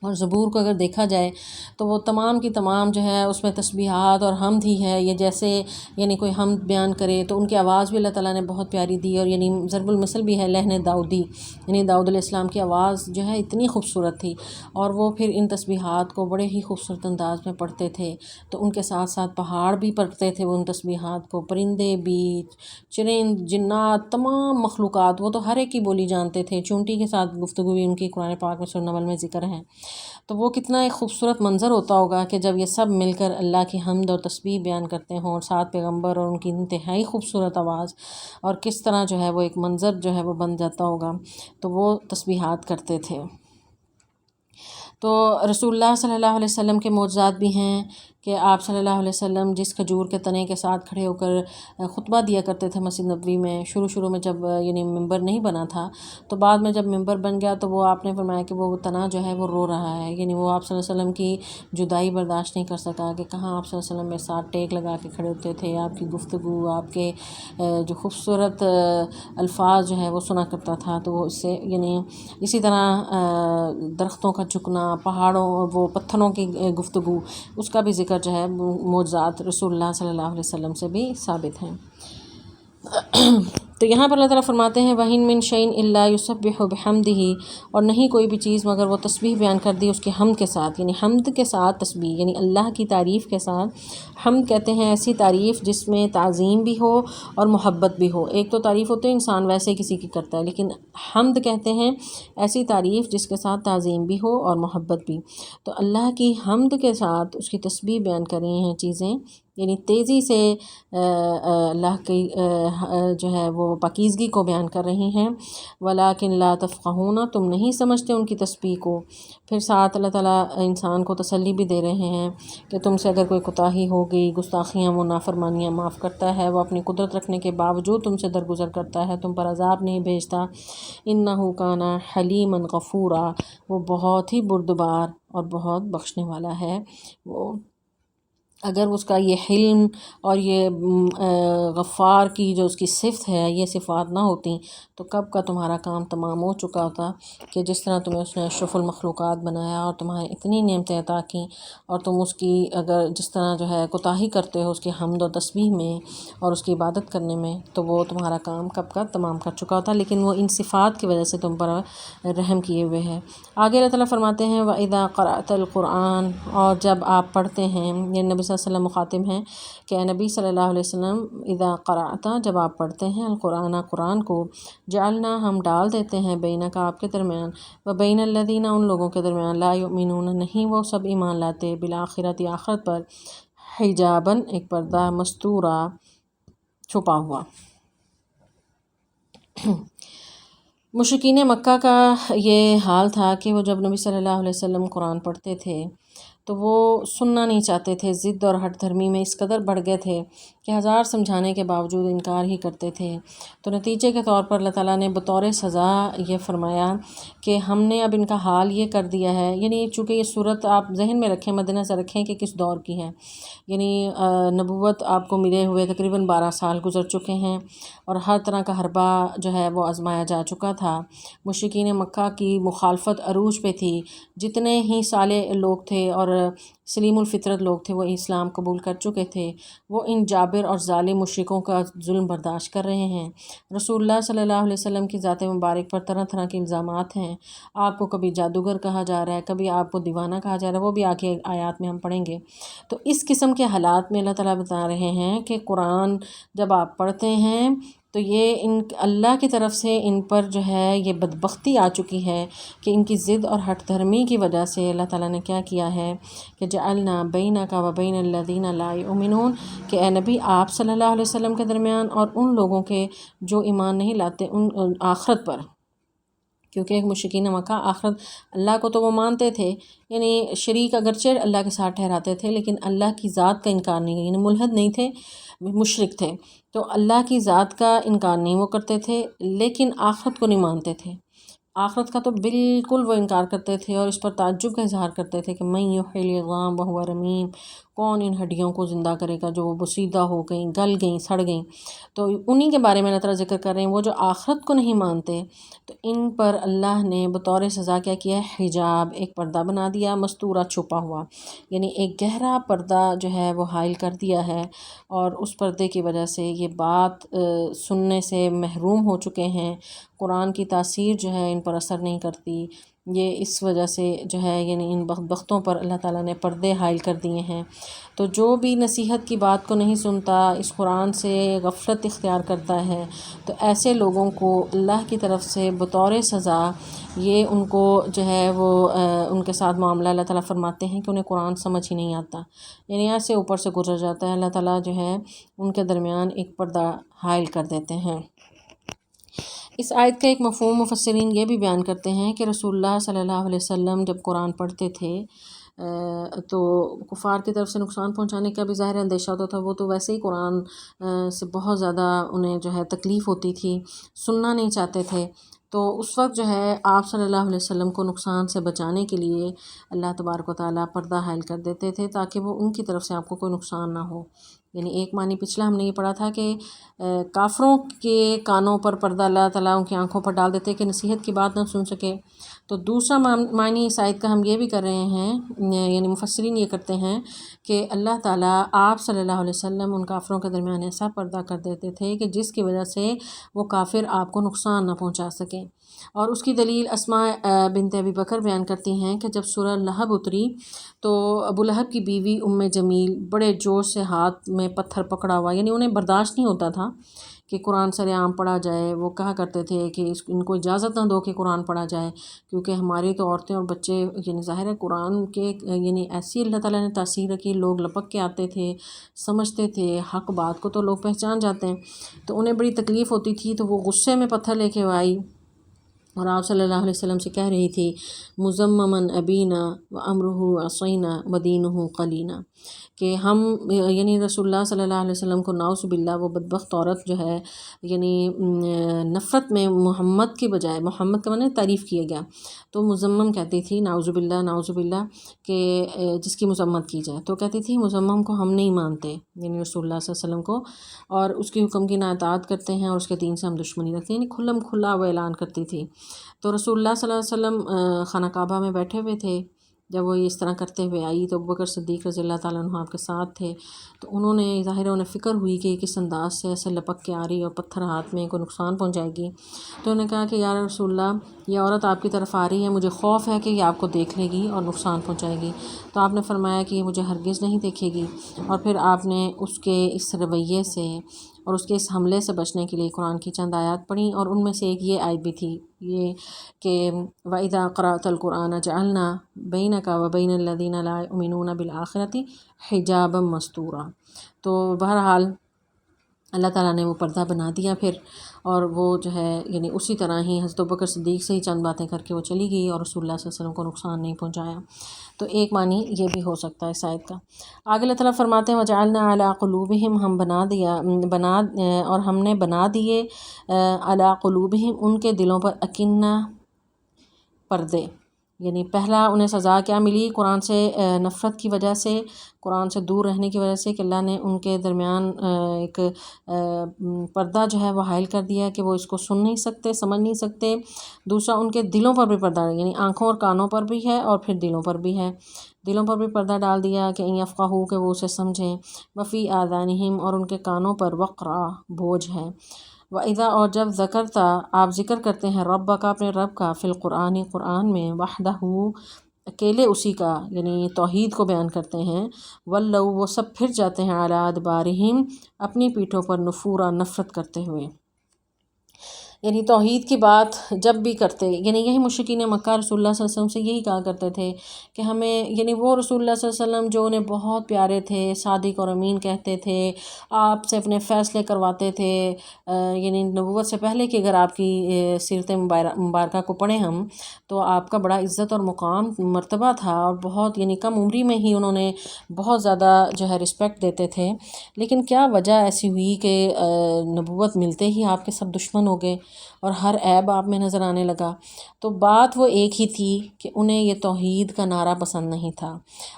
اور زبور کو اگر دیکھا جائے تو وہ تمام کی تمام جو ہے اس میں تسبیحات اور حمد ہی ہے، یہ جیسے یعنی کوئی حمد بیان کرے تو ان کی آواز بھی اللہ تعالیٰ نے بہت پیاری دی، اور یعنی ضرب المثل بھی ہے لحن داؤدی، یعنی داؤد علیہ السلام کی آواز جو ہے اتنی خوبصورت تھی، اور وہ پھر ان تسبیحات کو بڑے ہی خوبصورت انداز میں پڑھتے تھے۔ تو ان کے ساتھ ساتھ پہاڑ بھی پڑھتے تھے وہ ان تسبیحات کو، پرندے بھی، چرند، جنات، تمام مخلوقات، وہ تو ہر ایک کی بولی جانتے تھے۔ چونٹی کے ساتھ گفتگو بھی ان کی قرآن پاک میں سورہ نمل میں ذکر ہے۔ تو وہ کتنا ایک خوبصورت منظر ہوتا ہوگا کہ جب یہ سب مل کر اللہ کی حمد اور تسبیح بیان کرتے ہوں، اور ساتھ پیغمبر اور ان کی انتہائی خوبصورت آواز، اور کس طرح جو ہے وہ ایک منظر جو ہے وہ بن جاتا ہوگا، تو وہ تسبیحات کرتے تھے۔ تو رسول اللہ صلی اللہ علیہ وسلم کے معجزات بھی ہیں کہ آپ صلی اللہ علیہ وسلم جس کھجور کے تنے کے ساتھ کھڑے ہو کر خطبہ دیا کرتے تھے مسجد نبوی میں، شروع میں جب یعنی ممبر نہیں بنا تھا، تو بعد میں جب ممبر بن گیا تو وہ آپ نے فرمایا کہ وہ تنا جو ہے وہ رو رہا ہے، یعنی وہ آپ صلی اللہ علیہ وسلم کی جدائی برداشت نہیں کر سکا، کہ کہاں آپ صلی اللہ علیہ وسلم میں ساتھ ٹیک لگا کے کھڑے ہوتے تھے، آپ کی گفتگو، آپ کے جو خوبصورت الفاظ جو ہے وہ سنا کرتا تھا، تو وہ اس سے یعنی اسی طرح درختوں کا جھکنا، پہاڑوں، وہ پتھروں کی گفتگو، اس کا بھی ذکر جو ہے معجزات رسول اللہ صلی اللہ علیہ وسلم سے بھی ثابت ہیں۔ تو یہاں پر اللہ تعالیٰ فرماتے ہیں وَإِن مِّن شَيْءٍ إِلَّا يُسَبِّحُ بِحَمْدِهِ، اور نہیں کوئی بھی چیز مگر وہ تسبیح بیان کر دی اس کے حمد کے ساتھ، یعنی حمد کے ساتھ تسبیح، یعنی اللہ کی تعریف کے ساتھ۔ حمد کہتے ہیں ایسی تعریف جس میں تعظیم بھی ہو اور محبت بھی ہو۔ ایک تو تعریف ہوتے ہیں انسان ویسے کسی کی کرتا ہے، لیکن حمد کہتے ہیں ایسی تعریف جس کے ساتھ تعظیم بھی ہو اور محبت بھی۔ تو اللہ کی حمد کے ساتھ اس کی تسبیح بیان کر رہی ہیں چیزیں، یعنی تیزی سے اللہ کی جو ہے وہ پاکیزگی کو بیان کر رہی ہیں۔ وَلَٰكِن لَا تَفْقَهُونَ، تم نہیں سمجھتے ان کی تسبیح کو۔ پھر ساتھ اللہ تعالیٰ انسان کو تسلی بھی دے رہے ہیں کہ تم سے اگر کوئی کوتاہی ہو گئی، گستاخیاں، وہ نافرمانیاں معاف کرتا ہے، وہ اپنی قدرت رکھنے کے باوجود تم سے درگزر کرتا ہے، تم پر عذاب نہیں بھیجتا۔ إِنَّهُ كَانَ حَلِيمًا غَفُورًا، وہ بہت ہی بردبار اور بہت بخشنے والا ہے، وہ اگر اس کا یہ حلم اور یہ غفار کی جو اس کی صفت ہے یہ صفات نہ ہوتی تو کب کا تمہارا کام تمام ہو چکا ہوتا، کہ جس طرح تمہیں اس نے اشرف المخلوقات بنایا اور تمہیں اتنی نعمتیں عطا کیں، اور تم اس کی اگر جس طرح جو ہے کوتاہی کرتے ہو اس کی حمد و تسبیح میں اور اس کی عبادت کرنے میں، تو وہ تمہارا کام کب کا تمام کر چکا ہوتا، لیکن وہ ان صفات کی وجہ سے تم پر رحم کیے ہوئے ہے۔ آگے اللہ تعالیٰ فرماتے ہیں وَإِذَا قَرَأْتَ الْقُرْآنَ، اور جب آپ پڑھتے ہیں، یہ نبی صلی اللہ علیہ وسلم مخاطب ہیں کہ اے نبی صلی اللہ علیہ وسلم، اذا قرأت، جب آپ پڑھتے ہیں، القرآن، قرآن کو، جعلنا، ہم ڈال دیتے ہیں، بینک، آپ کے درمیان، وبین الذین، ان لوگوں کے درمیان، لا یؤمنون، نہیں وہ سب ایمان لاتے، بالآخرۃ، آخرت پر، حجاباً، ایک پردہ، مستورا، چھپا ہوا۔ مشرکین مکہ کا یہ حال تھا کہ وہ جب نبی صلی اللہ علیہ وسلم قرآن پڑھتے تھے تو وہ سننا نہیں چاہتے تھے، ضد اور ہٹ دھرمی میں اس قدر بڑھ گئے تھے کہ ہزار سمجھانے کے باوجود انکار ہی کرتے تھے۔ تو نتیجے کے طور پر اللہ تعالیٰ نے بطور سزا یہ فرمایا کہ ہم نے اب ان کا حال یہ کر دیا ہے، یعنی چونکہ یہ صورت آپ ذہن میں رکھیں، مد نظر رکھیں کہ کس دور کی ہے، یعنی نبوت آپ کو ملے ہوئے تقریباً 12 سال گزر چکے ہیں اور ہر طرح کا حربہ جو ہے وہ آزمایا جا چکا تھا۔ مشرکین مکہ کی مخالفت عروج پہ تھی، جتنے ہی صالح لوگ تھے اور سلیم الفطرت لوگ تھے وہ اسلام قبول کر چکے تھے، وہ ان جابر اور ظالم مشرکوں کا ظلم برداشت کر رہے ہیں۔ رسول اللہ صلی اللہ علیہ وسلم کی ذات مبارک پر طرح طرح کے الزامات ہیں، آپ کو کبھی جادوگر کہا جا رہا ہے، کبھی آپ کو دیوانہ کہا جا رہا ہے، وہ بھی آگے آیات میں ہم پڑھیں گے۔ تو اس قسم کے حالات میں اللہ تعالیٰ بتا رہے ہیں کہ قرآن جب آپ پڑھتے ہیں تو یہ اللہ کی طرف سے ان پر جو ہے یہ بدبختی آ چکی ہے کہ ان کی ضد اور ہٹ دھرمی کی وجہ سے اللہ تعالیٰ نے کیا کیا ہے کہ جعلنا بینک و بین الذین لا یؤمنون، کہ اے نبی آپ صلی اللہ علیہ وسلم کے درمیان اور ان لوگوں کے جو ایمان نہیں لاتے ان آخرت پر، کیونکہ ایک مشرکین مکہ آخرت، اللہ کو تو وہ مانتے تھے، یعنی شریک اگرچہ اللہ کے ساتھ ٹھہراتے تھے لیکن اللہ کی ذات کا انکار نہیں، یعنی ملحد نہیں تھے، مشرک تھے، تو اللہ کی ذات کا انکار نہیں وہ کرتے تھے، لیکن آخرت کو نہیں مانتے تھے۔ آخرت کا تو بالکل وہ انکار کرتے تھے اور اس پر تعجب کا اظہار کرتے تھے کہ من یحیی العظام وہو رمیم، کون ان ہڈیوں کو زندہ کرے گا جو وہ بسیدہ ہو گئیں، گل گئیں، سڑ گئیں۔ تو انہی کے بارے میں اللہ تعالیٰ ذکر کر رہے ہیں، وہ جو آخرت کو نہیں مانتے، تو ان پر اللہ نے بطور سزا کیا کیا ہے، حجاب، ایک پردہ بنا دیا، مستورہ، چھپا ہوا، یعنی ایک گہرا پردہ جو ہے وہ حائل کر دیا ہے، اور اس پردے کی وجہ سے یہ بات سننے سے محروم ہو چکے ہیں، قرآن کی تاثیر جو ہے ان پر اثر نہیں کرتی، یہ اس وجہ سے جو ہے یعنی ان بدبختوں پر اللہ تعالیٰ نے پردے حائل کر دیے ہیں۔ تو جو بھی نصیحت کی بات کو نہیں سنتا، اس قرآن سے غفلت اختیار کرتا ہے، تو ایسے لوگوں کو اللہ کی طرف سے بطور سزا یہ ان کو جو ہے وہ ان کے ساتھ معاملہ اللہ تعالیٰ فرماتے ہیں کہ انہیں قرآن سمجھ ہی نہیں آتا، یعنی ایسے اوپر سے گزر جاتا ہے، اللہ تعالیٰ جو ہے ان کے درمیان ایک پردہ حائل کر دیتے ہیں۔ اس آیت کا ایک مفہوم مفسرین یہ بھی بیان کرتے ہیں کہ رسول اللہ صلی اللہ علیہ وسلم جب قرآن پڑھتے تھے تو کفار کی طرف سے نقصان پہنچانے کا بھی ظاہر اندیشہ ہوتا تھا، وہ تو ویسے ہی قرآن سے بہت زیادہ انہیں جو ہے تکلیف ہوتی تھی، سننا نہیں چاہتے تھے، تو اس وقت جو ہے آپ صلی اللہ علیہ وسلم کو نقصان سے بچانے کے لیے اللہ تبارک و تعالیٰ پردہ حائل کر دیتے تھے تاکہ وہ ان کی طرف سے آپ کو کوئی نقصان نہ ہو۔ یعنی ایک معنی پچھلا ہم نے یہ پڑھا تھا کہ کافروں کے کانوں پر پردہ اللہ تعالیٰ ان کی آنکھوں پر ڈال دیتے کہ نصیحت کی بات نہ سن سکے، تو دوسرا معنی اس آیت کا ہم یہ بھی کر رہے ہیں، یعنی مفسرین یہ کرتے ہیں کہ اللہ تعالیٰ آپ صلی اللہ علیہ وسلم ان کافروں کے درمیان ایسا پردہ کر دیتے تھے کہ جس کی وجہ سے وہ کافر آپ کو نقصان نہ پہنچا سکیں۔ اور اس کی دلیل اسماء بنت ابی بکر بیان کرتی ہیں کہ جب سورہ لہب اتری تو ابو لہب کی بیوی ام جمیل بڑے جوش سے ہاتھ میں پتھر پکڑا ہوا، یعنی انہیں برداشت نہیں ہوتا تھا کہ قرآن سر عام پڑھا جائے، وہ کہا کرتے تھے کہ ان کو اجازت نہ دو کہ قرآن پڑھا جائے، کیونکہ ہماری تو عورتیں اور بچے، یعنی ظاہر ہے قرآن کے یعنی ایسی اللہ تعالیٰ نے تاثیر رکھی، لوگ لپک کے آتے تھے، سمجھتے تھے، حق بات کو تو لوگ پہچان جاتے ہیں، تو انہیں بڑی تکلیف ہوتی تھی، تو وہ غصے میں پتھر لے کے آئی اور آپ صلی اللہ علیہ وسلم سے کہہ رہی تھی مزممن ابینا و امرہ عصینا و دینہ قلینا، کہ ہم یعنی رسول اللہ صلی اللہ علیہ وسلم کو نعوذ باللہ وہ بدبخت عورت جو ہے یعنی نفرت میں محمد کی بجائے، محمد کا معنی تعریف کیا گیا تو مزمم کہتی تھی، نعوذ باللہ نعوذ باللہ، کہ جس کی مذمت کی جائے تو کہتی تھی مزمم کو ہم نہیں مانتے، یعنی رسول اللہ صلی اللہ علیہ وسلم کو، اور اس کے حکم کی نااطاعت کرتے ہیں اور اس کے دین سے ہم دشمنی رکھتے ہیں، یعنی کھلم کھلا وہ اعلان کرتی تھی۔ تو رسول اللہ صلی اللہ علیہ وسلم خانہ کعبہ میں بیٹھے ہوئے تھے، جب وہ اس طرح کرتے ہوئے آئی تو ابوبکر صدیق رضی اللہ تعالیٰ عنہ آپ کے ساتھ تھے، تو انہوں نے ظاہر انہیں فکر ہوئی کہ کس انداز سے ایسے لپک کے آ رہی اور پتھر ہاتھ میں کو نقصان پہنچائے گی، تو انہوں نے کہا کہ یا رسول اللہ یہ عورت آپ کی طرف آ رہی ہے، مجھے خوف ہے کہ یہ آپ کو دیکھ لے گی اور نقصان پہنچائے گی، تو آپ نے فرمایا کہ یہ مجھے ہرگز نہیں دیکھے گی، اور پھر آپ نے اس کے اس رویے سے اور اس کے اس حملے سے بچنے کے لیے قرآن کی چند آیات پڑھیں، اور ان میں سے ایک یہ آیت بھی تھی یہ کہ وَإِذَا قَرَأْتَ الْقُرْآنَ جَعَلْنَا بَيْنَكَ وَبَيْنَ الَّذِينَ لَا يُؤْمِنُونَ بِالْآخِرَةِ حِجَابًا مَسْتُورًا، تو بہرحال اللہ تعالیٰ نے وہ پردہ بنا دیا پھر، اور وہ جو ہے یعنی اسی طرح ہی حضرت ابوبکر صدیق سے ہی چند باتیں کر کے وہ چلی گئی اور رسول اللہ صلی اللہ علیہ وسلم کو نقصان نہیں پہنچایا۔ تو ایک معنی یہ بھی ہو سکتا ہے اس آیت کا۔ آگے اللہ تعالیٰ فرماتے ہیں وَجَعَلْنَا عَلَىٰ قُلُوبِهِمْ، ہم اور ہم نے بنا دیے عَلَىٰ قُلُوبِهِمْ ان کے دلوں پر اکنہ پردے، یعنی پہلا انہیں سزا کیا ملی؟ قرآن سے نفرت کی وجہ سے، قرآن سے دور رہنے کی وجہ سے، کہ اللہ نے ان کے درمیان ایک پردہ جو ہے وہ حائل کر دیا کہ وہ اس کو سن نہیں سکتے، سمجھ نہیں سکتے۔ دوسرا ان کے دلوں پر بھی پردہ، یعنی آنکھوں اور کانوں پر بھی ہے اور پھر دلوں پر بھی ہے، دلوں پر بھی پردہ ڈال دیا کہ ان یفقہوا، کہ وہ اسے سمجھیں، وفی آذانہم، اور ان کے کانوں پر وقرا، بوجھ ہے۔ وَإِذَا، اور جب ذکرتا آپ ذکر کرتے ہیں ربک، اپنے رب کا، فی القرآن، قرآن میں، وحدہ، اکیلے اسی کا، یعنی توحید کو بیان کرتے ہیں، ولوا، وہ سب پھر جاتے ہیں، علی ادبارہم، اپنی پیٹھوں پر، نفورا، نفرت کرتے ہوئے، یعنی توحید کی بات جب بھی کرتے، یعنی یہی مشرکین مکہ رسول اللہ صلی اللہ علیہ وسلم سے یہی کہا کرتے تھے کہ ہمیں، یعنی وہ رسول اللہ صلی اللہ علیہ وسلم جو انہیں بہت پیارے تھے، صادق اور امین کہتے تھے، آپ سے اپنے فیصلے کرواتے تھے، یعنی نبوت سے پہلے کہ اگر آپ کی سیرت مبارکہ کو پڑھیں ہم تو آپ کا بڑا عزت اور مقام مرتبہ تھا، اور بہت یعنی کم عمری میں ہی انہوں نے بہت زیادہ جو ہے رسپیکٹ دیتے تھے، لیکن کیا وجہ ایسی ہوئی کہ نبوت ملتے ہی آپ کے سب دشمن ہو گئے اور ہر عیب آپ میں نظر آنے لگا؟ تو بات وہ ایک ہی تھی کہ انہیں یہ توحید کا نعرہ پسند نہیں تھا،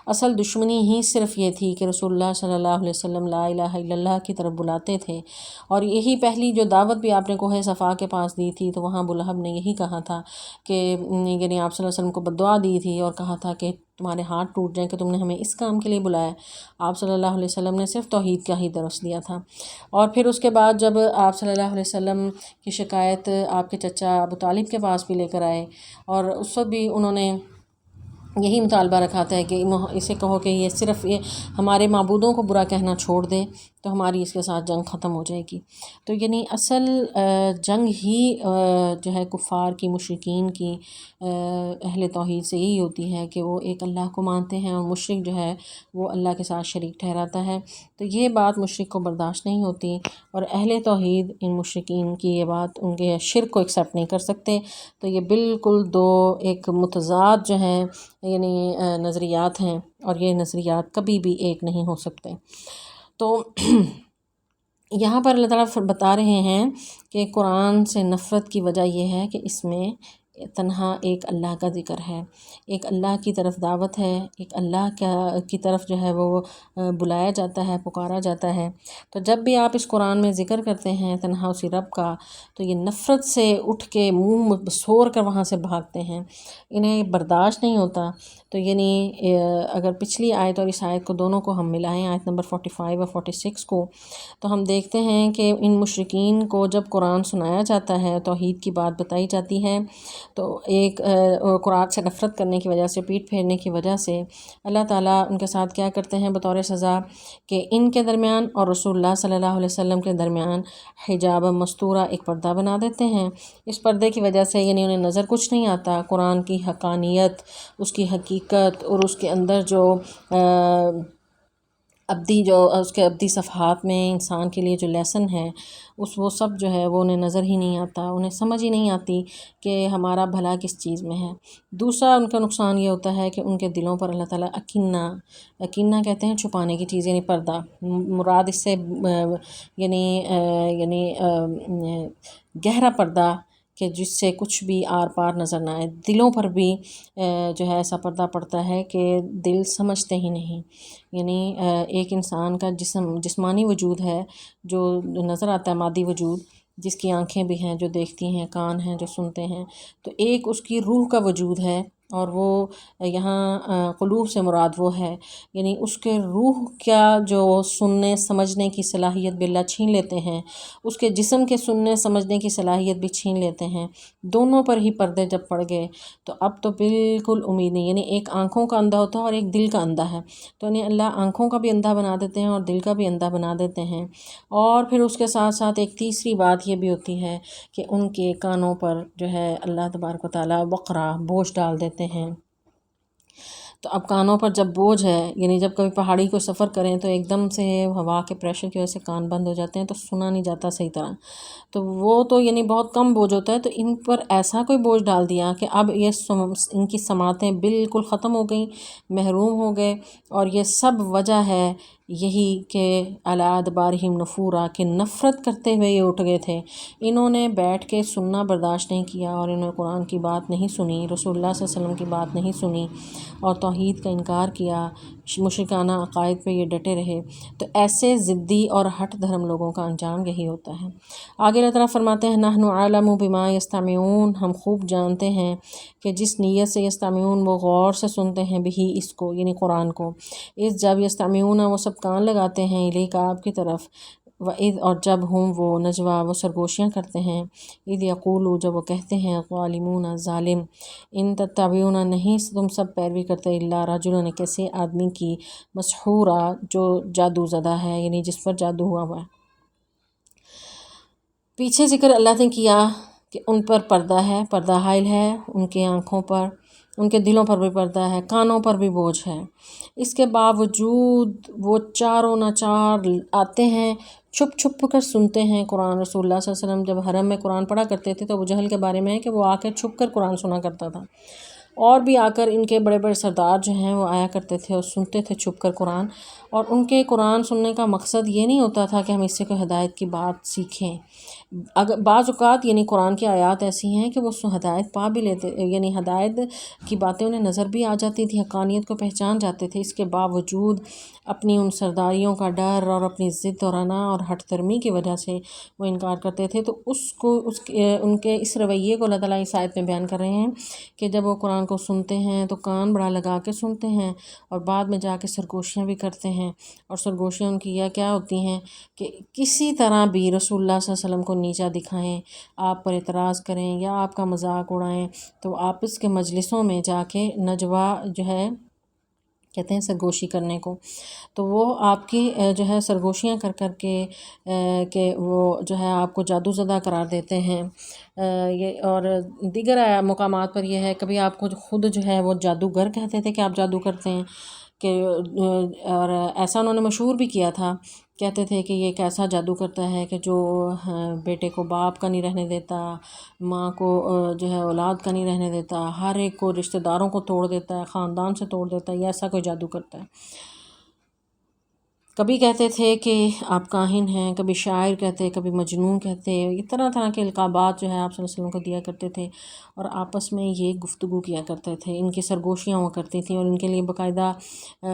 اصل دشمنی ہی صرف یہ تھی کہ رسول اللہ صلی اللہ علیہ وسلم لا الہ الا اللہ کی طرف بلاتے تھے، اور یہی پہلی جو دعوت بھی آپ نے کوہ صفا کے پاس دی تھی تو وہاں ابو لہب نے یہی کہا تھا کہ یعنی آپ صلی اللہ علیہ وسلم کو بددعا دی تھی اور کہا تھا کہ تمہارے ہاتھ ٹوٹ جائیں کہ تم نے ہمیں اس کام کے لیے بلایا۔ آپ صلی اللہ علیہ وسلم نے صرف توحید کا ہی درس دیا تھا، اور پھر اس کے بعد جب آپ صلی اللہ علیہ وسلم کی شکایت آپ کے چچا ابو طالب کے پاس بھی لے کر آئے، اور اس وقت بھی انہوں نے یہی مطالبہ رکھا تھا کہ اسے کہو کہ یہ صرف یہ ہمارے معبودوں کو برا کہنا چھوڑ دے تو ہماری اس کے ساتھ جنگ ختم ہو جائے گی۔ تو یعنی اصل جنگ ہی جو ہے کفار کی، مشرکین کی، اہل توحید سے یہی ہوتی ہے کہ وہ ایک اللہ کو مانتے ہیں، اور مشرک جو ہے وہ اللہ کے ساتھ شریک ٹھہراتا ہے، تو یہ بات مشرک کو برداشت نہیں ہوتی، اور اہل توحید ان مشرکین کی یہ بات، ان کے شرک کو ایکسیپٹ نہیں کر سکتے۔ تو یہ بالکل دو ایک متضاد جو ہیں یعنی نظریات ہیں، اور یہ نظریات کبھی بھی ایک نہیں ہو سکتے۔ تو یہاں پر اللہ تعالیٰ بتا رہے ہیں کہ قرآن سے نفرت کی وجہ یہ ہے کہ اس میں تنہا ایک اللہ کا ذکر ہے، ایک اللہ کی طرف دعوت ہے، ایک اللہ کی طرف جو ہے وہ بلایا جاتا ہے، پکارا جاتا ہے۔ تو جب بھی آپ اس قرآن میں ذکر کرتے ہیں تنہا اسی رب کا، تو یہ نفرت سے اٹھ کے منہ بسور کر وہاں سے بھاگتے ہیں، انہیں برداشت نہیں ہوتا۔ تو یعنی اگر پچھلی آیت اور اس آیت کو دونوں کو ہم ملائیں، آیت نمبر 45 اور 46 کو، تو ہم دیکھتے ہیں کہ ان مشرکین کو جب قرآن سنایا جاتا ہے، توحید کی بات بتائی جاتی ہے، تو ایک قرآن سے نفرت کرنے کی وجہ سے، پیٹھ پھیرنے کی وجہ سے، اللہ تعالیٰ ان کے ساتھ کیا کرتے ہیں بطور سزا کہ ان کے درمیان اور رسول اللہ صلی اللہ علیہ وسلم کے درمیان حجاب مستورہ، ایک پردہ بنا دیتے ہیں۔ اس پردے کی وجہ سے یعنی انہیں نظر کچھ نہیں آتا، قرآن کی حقانیت، اس کی حقیقت، اور اس کے اندر جو ابدی جو اس کے ابدی صفحات میں انسان کے لیے جو لیسن ہے وہ سب جو ہے وہ انہیں نظر ہی نہیں آتا، انہیں سمجھ ہی نہیں آتی کہ ہمارا بھلا کس چیز میں ہے۔ دوسرا ان کا نقصان یہ ہوتا ہے کہ ان کے دلوں پر اللہ تعالیٰ اکینہ کہتے ہیں چھپانے کی چیز، یعنی پردہ مراد اس سے گہرا پردہ کہ جس سے کچھ بھی آر پار نظر نہ آئے۔ دلوں پر بھی جو ہے ایسا پردہ پڑتا ہے کہ دل سمجھتے ہی نہیں، یعنی ایک انسان کا جسمانی وجود ہے جو نظر آتا ہے، مادی وجود جس کی آنکھیں بھی ہیں جو دیکھتی ہیں، کان ہیں جو سنتے ہیں، تو ایک اس کی روح کا وجود ہے، اور وہ یہاں قلوب سے مراد وہ ہے، یعنی اس کے روح کا جو سننے سمجھنے کی صلاحیت بھی اللہ چھین لیتے ہیں، اس کے جسم کے سننے سمجھنے کی صلاحیت بھی چھین لیتے ہیں۔ دونوں پر ہی پردے جب پڑ گئے تو اب تو بالکل امید نہیں، یعنی ایک آنکھوں کا اندھا ہوتا ہے اور ایک دل کا اندھا ہے، تو یعنی اللہ آنکھوں کا بھی اندھا بنا دیتے ہیں اور دل کا بھی اندھا بنا دیتے ہیں۔ اور پھر اس کے ساتھ ساتھ ایک تیسری بات یہ بھی ہوتی ہے کہ ان کے کانوں پر جو ہے اللہ تبارک و تعالیٰ وقرہ بوجھ ڈال دیتے ہیں۔ تو اب کانوں پر جب بوجھ ہے، یعنی جب کبھی پہاڑی کو سفر کریں تو ایک دم سے ہوا کے پریشر کی وجہ سے کان بند ہو جاتے ہیں تو سنا نہیں جاتا صحیح طرح، تو وہ تو یعنی بہت کم بوجھ ہوتا ہے، تو ان پر ایسا کوئی بوجھ ڈال دیا کہ اب یہ ان کی سماعتیں بالکل ختم ہو گئیں، محروم ہو گئے، اور یہ سب وجہ ہے یہی کہ علی ادبارہم نفورا، کہ نفرت کرتے ہوئے یہ اٹھ گئے تھے۔ انہوں نے بیٹھ کے سننا برداشت نہیں کیا، اور انہوں نے قرآن کی بات نہیں سنی، رسول اللہ صلی اللہ علیہ وسلم کی بات نہیں سنی، اور توحید کا انکار کیا، مشرکانہ عقائد پہ یہ ڈٹے رہے، تو ایسے ضدی اور ہٹ دھرم لوگوں کا انجام یہی ہوتا ہے۔ آگے اللہ تعالیٰ فرماتے ہیں نحن اعلم بما یستمعون، ہم خوب جانتے ہیں کہ جس نیت سے یستمعون وہ غور سے سنتے ہیں بھی اس کو، یعنی قرآن کو، اس جب یستمعون وہ سب کان لگاتے ہیں الیک آپ کی طرف، وَإِذْ اور جب ہوں وہ نجوا وہ سرگوشیاں کرتے ہیں، اذ یقولوا جب وہ کہتے ہیں ظالمون ظالم، ان تتبعون نہیں تم سب پیروی کرتے الا رجلا کیسے آدمی کی، مسحورا جو جادو زدہ ہے، یعنی جس پر جادو ہوا ہے۔ پیچھے ذکر اللہ نے کیا کہ ان پر پردہ ہے، پردہ حائل ہے، ان کے آنکھوں پر، ان کے دلوں پر بھی پردہ ہے، کانوں پر بھی بوجھ ہے، اس کے باوجود وہ چاروں ناچار آتے ہیں، چھپ چھپ کر سنتے ہیں قرآن۔ رسول اللہ صلی اللہ علیہ وسلم جب حرم میں قرآن پڑھا کرتے تھے تو ابو جہل کے بارے میں ہے کہ وہ آ کے چھپ کر قرآن سنا کرتا تھا، اور بھی آ کر ان کے بڑے بڑے سردار جو ہیں وہ آیا کرتے تھے اور سنتے تھے چھپ کر قرآن، اور ان کے قرآن سننے کا مقصد یہ نہیں ہوتا تھا کہ ہم اس سے کوئی ہدایت کی بات سیکھیں۔ اگر بعض اوقات یعنی قرآن کی آیات ایسی ہیں کہ وہ ہدایت پا بھی لیتے، یعنی ہدایت کی باتیں انہیں نظر بھی آ جاتی تھی، حقانیت کو پہچان جاتے تھے، اس کے باوجود اپنی ان سرداریوں کا ڈر اور اپنی ضد اور انا اور ہٹ درمی کی وجہ سے وہ انکار کرتے تھے۔ تو ان کے اس رویے کو اللہ تعالیٰ اس آیت میں بیان کر رہے ہیں کہ جب وہ قرآن کو سنتے ہیں تو کان بڑا لگا کے سنتے ہیں، اور بعد میں جا کے سرگوشیاں بھی کرتے ہیں، اور سرگوشیاں ان کی کیا ہوتی ہیں کہ کسی طرح بھی رسول اللہ صلی اللہ علیہ وسلم کو نیچا دکھائیں، آپ پر اعتراض کریں یا آپ کا مذاق اڑائیں، تو آپس کے مجلسوں میں جا کے نجوا جو ہے کہتے ہیں سرگوشی کرنے کو، تو وہ آپ کی جو ہے سرگوشیاں کر کر کے کہ وہ جو ہے آپ کو جادو زدہ قرار دیتے ہیں۔ یہ اور دیگر مقامات پر یہ ہے، کبھی آپ کو خود جو ہے وہ جادوگر کہتے تھے کہ آپ جادو کرتے ہیں، کہ اور ایسا انہوں نے مشہور بھی کیا تھا، کہتے تھے کہ یہ ایک ایسا جادو کرتا ہے کہ جو بیٹے کو باپ کا نہیں رہنے دیتا، ماں کو جو ہے اولاد کا نہیں رہنے دیتا، ہر ایک کو رشتہ داروں کو توڑ دیتا ہے، خاندان سے توڑ دیتا ہے، یہ ایسا کوئی جادو کرتا ہے۔ کبھی کہتے تھے کہ آپ کاہن ہیں، کبھی شاعر کہتے، کبھی مجنون کہتے، یہ طرح طرح کے القابات جو ہے آپ صلی اللہ علیہ وسلم کو دیا کرتے تھے، اور آپس میں یہ گفتگو کیا کرتے تھے، ان کی سرگوشیاں ہوا کرتی تھیں، اور ان کے لیے باقاعدہ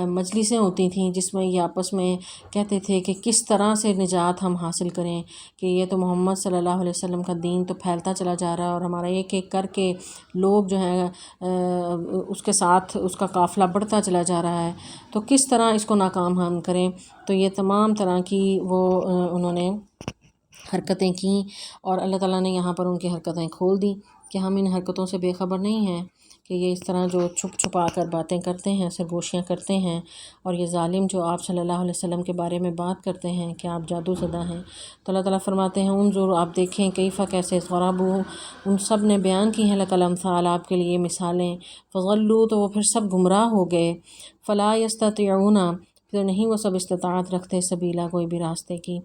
مجلسیں ہوتی تھیں جس میں یہ آپس میں کہتے تھے کہ کس طرح سے نجات ہم حاصل کریں، کہ یہ تو محمد صلی اللہ علیہ وسلم کا دین تو پھیلتا چلا جا رہا ہے، اور ہمارا ایک ایک کر کے لوگ جو ہیں اس کے ساتھ اس کا قافلہ بڑھتا چلا جا رہا ہے، تو کس طرح اس کو ناکام ہم کریں۔ تو یہ تمام طرح کی وہ انہوں نے حرکتیں کیں، اور اللہ تعالیٰ نے یہاں پر ان کی حرکتیں کھول دیں کہ ہم ان حرکتوں سے بے خبر نہیں ہیں، کہ یہ اس طرح جو چھپ چھپا کر باتیں کرتے ہیں، سرگوشیاں کرتے ہیں، اور یہ ظالم جو آپ صلی اللہ علیہ وسلم کے بارے میں بات کرتے ہیں کہ آپ جادو زدہ ہیں، تو اللہ تعالیٰ فرماتے ہیں انظر آپ دیکھیں کیف کیسے ضربوا ان سب نے بیان کی ہیں لک الامثال آپ کے لیے مثالیں، فضلوا تو وہ پھر سب گمراہ ہو گئے، فلا یستطیعون تو نہیں وہ سب استطاعت رکھتے سبیلا کوئی بھی راستے کی.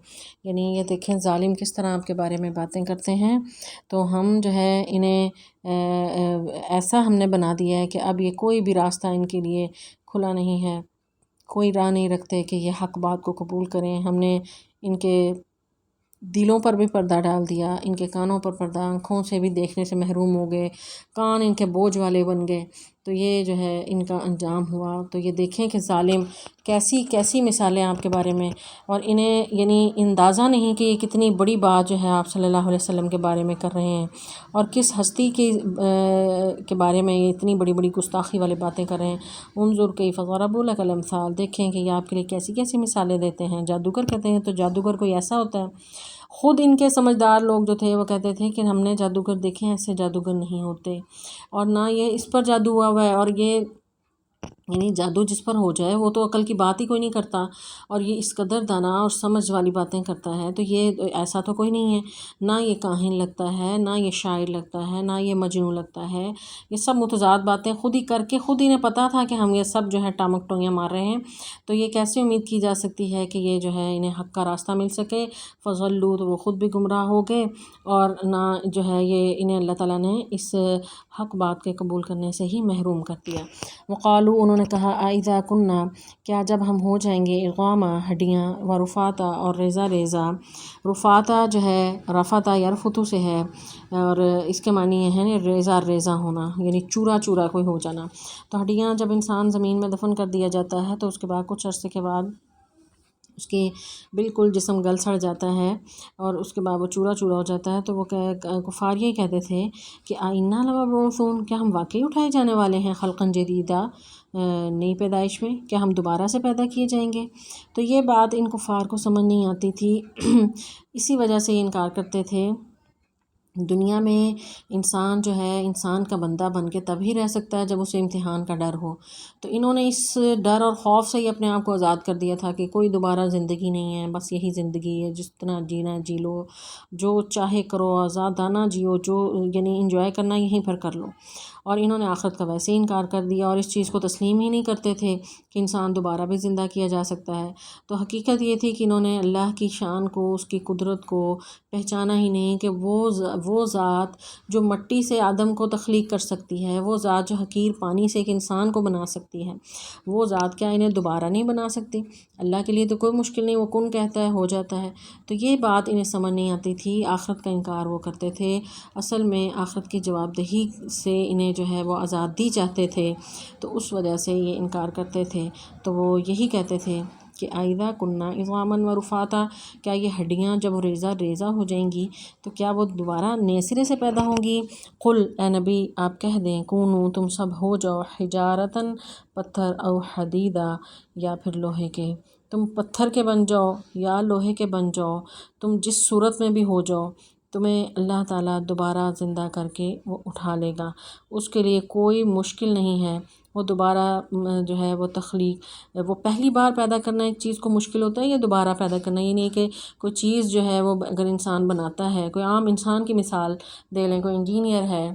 یعنی یہ دیکھیں ظالم کس طرح آپ کے بارے میں باتیں کرتے ہیں. تو ہم جو ہے انہیں ایسا ہم نے بنا دیا ہے کہ اب یہ کوئی بھی راستہ ان کے لیے کھلا نہیں ہے، کوئی راہ نہیں رکھتے کہ یہ حق بات کو قبول کریں. ہم نے ان کے دلوں پر بھی پردہ ڈال دیا، ان کے کانوں پر پردہ، آنکھوں سے بھی دیکھنے سے محروم ہو گئے، کان ان کے بوجھ والے بن گئے. تو یہ جو ہے ان کا انجام ہوا. تو یہ دیکھیں کہ ظالم کیسی مثالیں آپ کے بارے میں، اور انہیں یعنی اندازہ نہیں کہ یہ کتنی بڑی بات جو ہے آپ صلی اللہ علیہ وسلم کے بارے میں کر رہے ہیں، اور کس ہستی کے بارے میں یہ اتنی بڑی بڑی گستاخی والی باتیں کر رہے ہیں. انظر کیف ضربوا لک الامثال، دیکھیں کہ یہ آپ کے لیے کیسی کیسی مثالیں دیتے ہیں. جادوگر کہتے ہیں تو جادوگر کوئی ایسا ہوتا ہے. خود ان کے سمجھدار لوگ جو تھے وہ کہتے تھے کہ ہم نے جادوگر دیکھے ہیں، ایسے جادوگر نہیں ہوتے، اور نہ یہ اس پر جادو ہوا ہے. اور یہ یعنی جادو جس پر ہو جائے وہ تو عقل کی بات ہی کوئی نہیں کرتا، اور یہ اس قدر دانا اور سمجھ والی باتیں کرتا ہے. تو یہ ایسا تو کوئی نہیں ہے، نہ یہ کاہن لگتا ہے، نہ یہ شاعر لگتا ہے، نہ یہ مجنون لگتا ہے. یہ سب متضاد باتیں خود ہی کر کے خود انہیں پتہ تھا کہ ہم یہ سب جو ہے ٹامک ٹوئیاں مار رہے ہیں. تو یہ کیسے امید کی جا سکتی ہے کہ یہ جو ہے انہیں حق کا راستہ مل سکے. فضلوا، تو وہ خود بھی گمراہ ہو گئے، اور نہ جو ہے یہ انہیں اللہ تعالیٰ نے اس حق بات کے قبول کرنے سے ہی محروم کر دیا. وقالو، انہوں نے کہا اذا کننا، کیا جب ہم ہو جائیں گے اغواما ہڈیاں، ورفاتا اور ریزہ ریزہ. رفاتا جو ہے رفاتا یرفتو سے ہے، اور اس کے معنی یہ ہے ریزہ ریزہ ہونا، یعنی چورا چورا کوئی ہو جانا. تو ہڈیاں جب انسان زمین میں دفن کر دیا جاتا ہے تو اس کے بعد کچھ عرصے کے بعد اس کی بالکل جسم گل سڑ جاتا ہے، اور اس کے بعد وہ چورا چورا ہو جاتا ہے. تو وہ کفار یہ کہتے تھے کہ آئینہ لمبعوثون، کیا ہم واقعی اٹھائے جانے والے ہیں خلقاً جدیدہ، نئی پیدائش میں، کیا ہم دوبارہ سے پیدا کیے جائیں گے. تو یہ بات ان کفار کو سمجھ نہیں آتی تھی. اسی وجہ سے یہ انکار کرتے تھے. دنیا میں انسان جو ہے انسان کا بندہ بن کے تب ہی رہ سکتا ہے جب اسے امتحان کا ڈر ہو. تو انہوں نے اس ڈر اور خوف سے ہی اپنے آپ کو آزاد کر دیا تھا کہ کوئی دوبارہ زندگی نہیں ہے، بس یہی زندگی ہے، جس طرح جینا جی لو، جو چاہے کرو، آزادانہ جیو، جو یعنی انجوائے کرنا یہیں پر کر لو. اور انہوں نے آخرت کا ویسے ہی انکار کر دیا، اور اس چیز کو تسلیم ہی نہیں کرتے تھے کہ انسان دوبارہ بھی زندہ کیا جا سکتا ہے. تو حقیقت یہ تھی کہ انہوں نے اللہ کی شان کو، اس کی قدرت کو پہچانا ہی نہیں کہ وہ ذات جو مٹی سے آدم کو تخلیق کر سکتی ہے، وہ ذات جو حقیر پانی سے ایک انسان کو بنا سکتی ہے، وہ ذات کیا انہیں دوبارہ نہیں بنا سکتی؟ اللہ کے لیے تو کوئی مشکل نہیں، وہ کن کہتا ہے ہو جاتا ہے. تو یہ بات انہیں سمجھ نہیں آتی تھی. آخرت کا انکار وہ کرتے تھے. اصل میں آخرت کی جواب دہی سے انہیں جو ہے وہ آزادی چاہتے تھے، تو اس وجہ سے یہ انکار کرتے تھے. تو وہ یہی کہتے تھے کہ اذا کننا عظاما ورفاتا، کیا یہ ہڈیاں جب ریزہ ریزہ ہو جائیں گی تو کیا وہ دوبارہ نئے سرے سے پیدا ہوں گی. قل، اے نبی آپ کہہ دیں، کونو، تم سب ہو جاؤ، حجارتاً پتھر، او حدیدہ، یا پھر لوہے کے. تم پتھر کے بن جاؤ یا لوہے کے بن جاؤ، تم جس صورت میں بھی ہو جاؤ، تمہیں اللہ تعالیٰ دوبارہ زندہ کر کے وہ اٹھا لے گا. اس کے لیے کوئی مشکل نہیں ہے. وہ دوبارہ جو ہے وہ تخلیق، وہ پہلی بار پیدا کرنا ایک چیز کو مشکل ہوتا ہے، یا دوبارہ پیدا کرنا. یہ نہیں کہ کوئی چیز جو ہے وہ اگر انسان بناتا ہے، کوئی عام انسان کی مثال دے لیں، کوئی انجینئر ہے،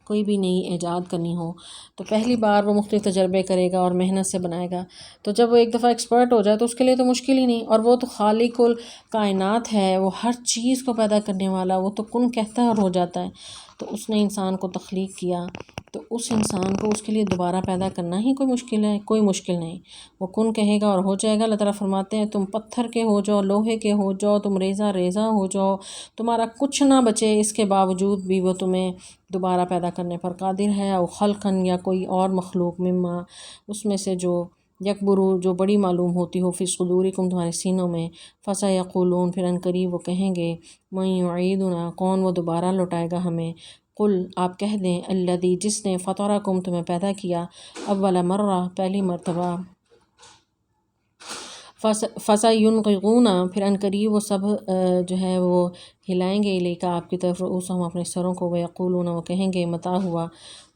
کوئی بھی نئی ایجاد کرنی ہو تو پہلی بار وہ مختلف تجربے کرے گا اور محنت سے بنائے گا. تو جب وہ ایک دفعہ ایکسپرٹ ہو جائے تو اس کے لیے تو مشکل ہی نہیں. اور وہ تو خالق الکائنات ہے، وہ ہر چیز کو پیدا کرنے والا، وہ تو کن کہتا ہے اور ہو جاتا ہے. تو اس نے انسان کو تخلیق کیا، تو اس انسان کو اس کے لیے دوبارہ پیدا کرنا ہی کوئی مشکل ہے؟ کوئی مشکل نہیں. وہ کن کہے گا اور ہو جائے گا. اللہ تعالیٰ فرماتے ہیں تم پتھر کے ہو جاؤ، لوہے کے ہو جاؤ، تم ریزہ ریزہ ہو جاؤ، تمہارا کچھ نہ بچے، اس کے باوجود بھی وہ تمہیں دوبارہ پیدا کرنے پر قادر ہے. او خلقن، یا کوئی اور مخلوق، مما، اس میں سے جو یکبرو، جو بڑی معلوم ہوتی ہو، فی صدورکم، تمہارے سینوں میں. فسیقولون، پھر عنقریب وہ کہیں گے، من یعیدنا، کون وہ دوبارہ لوٹائے گا ہمیں. قل، آپ کہہ دیں، الذی، جس نے فطرکم، تمہیں پیدا کیا، اول مرہ، پہلی مرتبہ. فسینغضون، پھر عنقریب وہ سب جو ہے وہ ہلائیں گے الیکا آپ کی طرف رؤوسہم اپنے سروں کو، ویقولون وہ کہیں گے متى ہوا،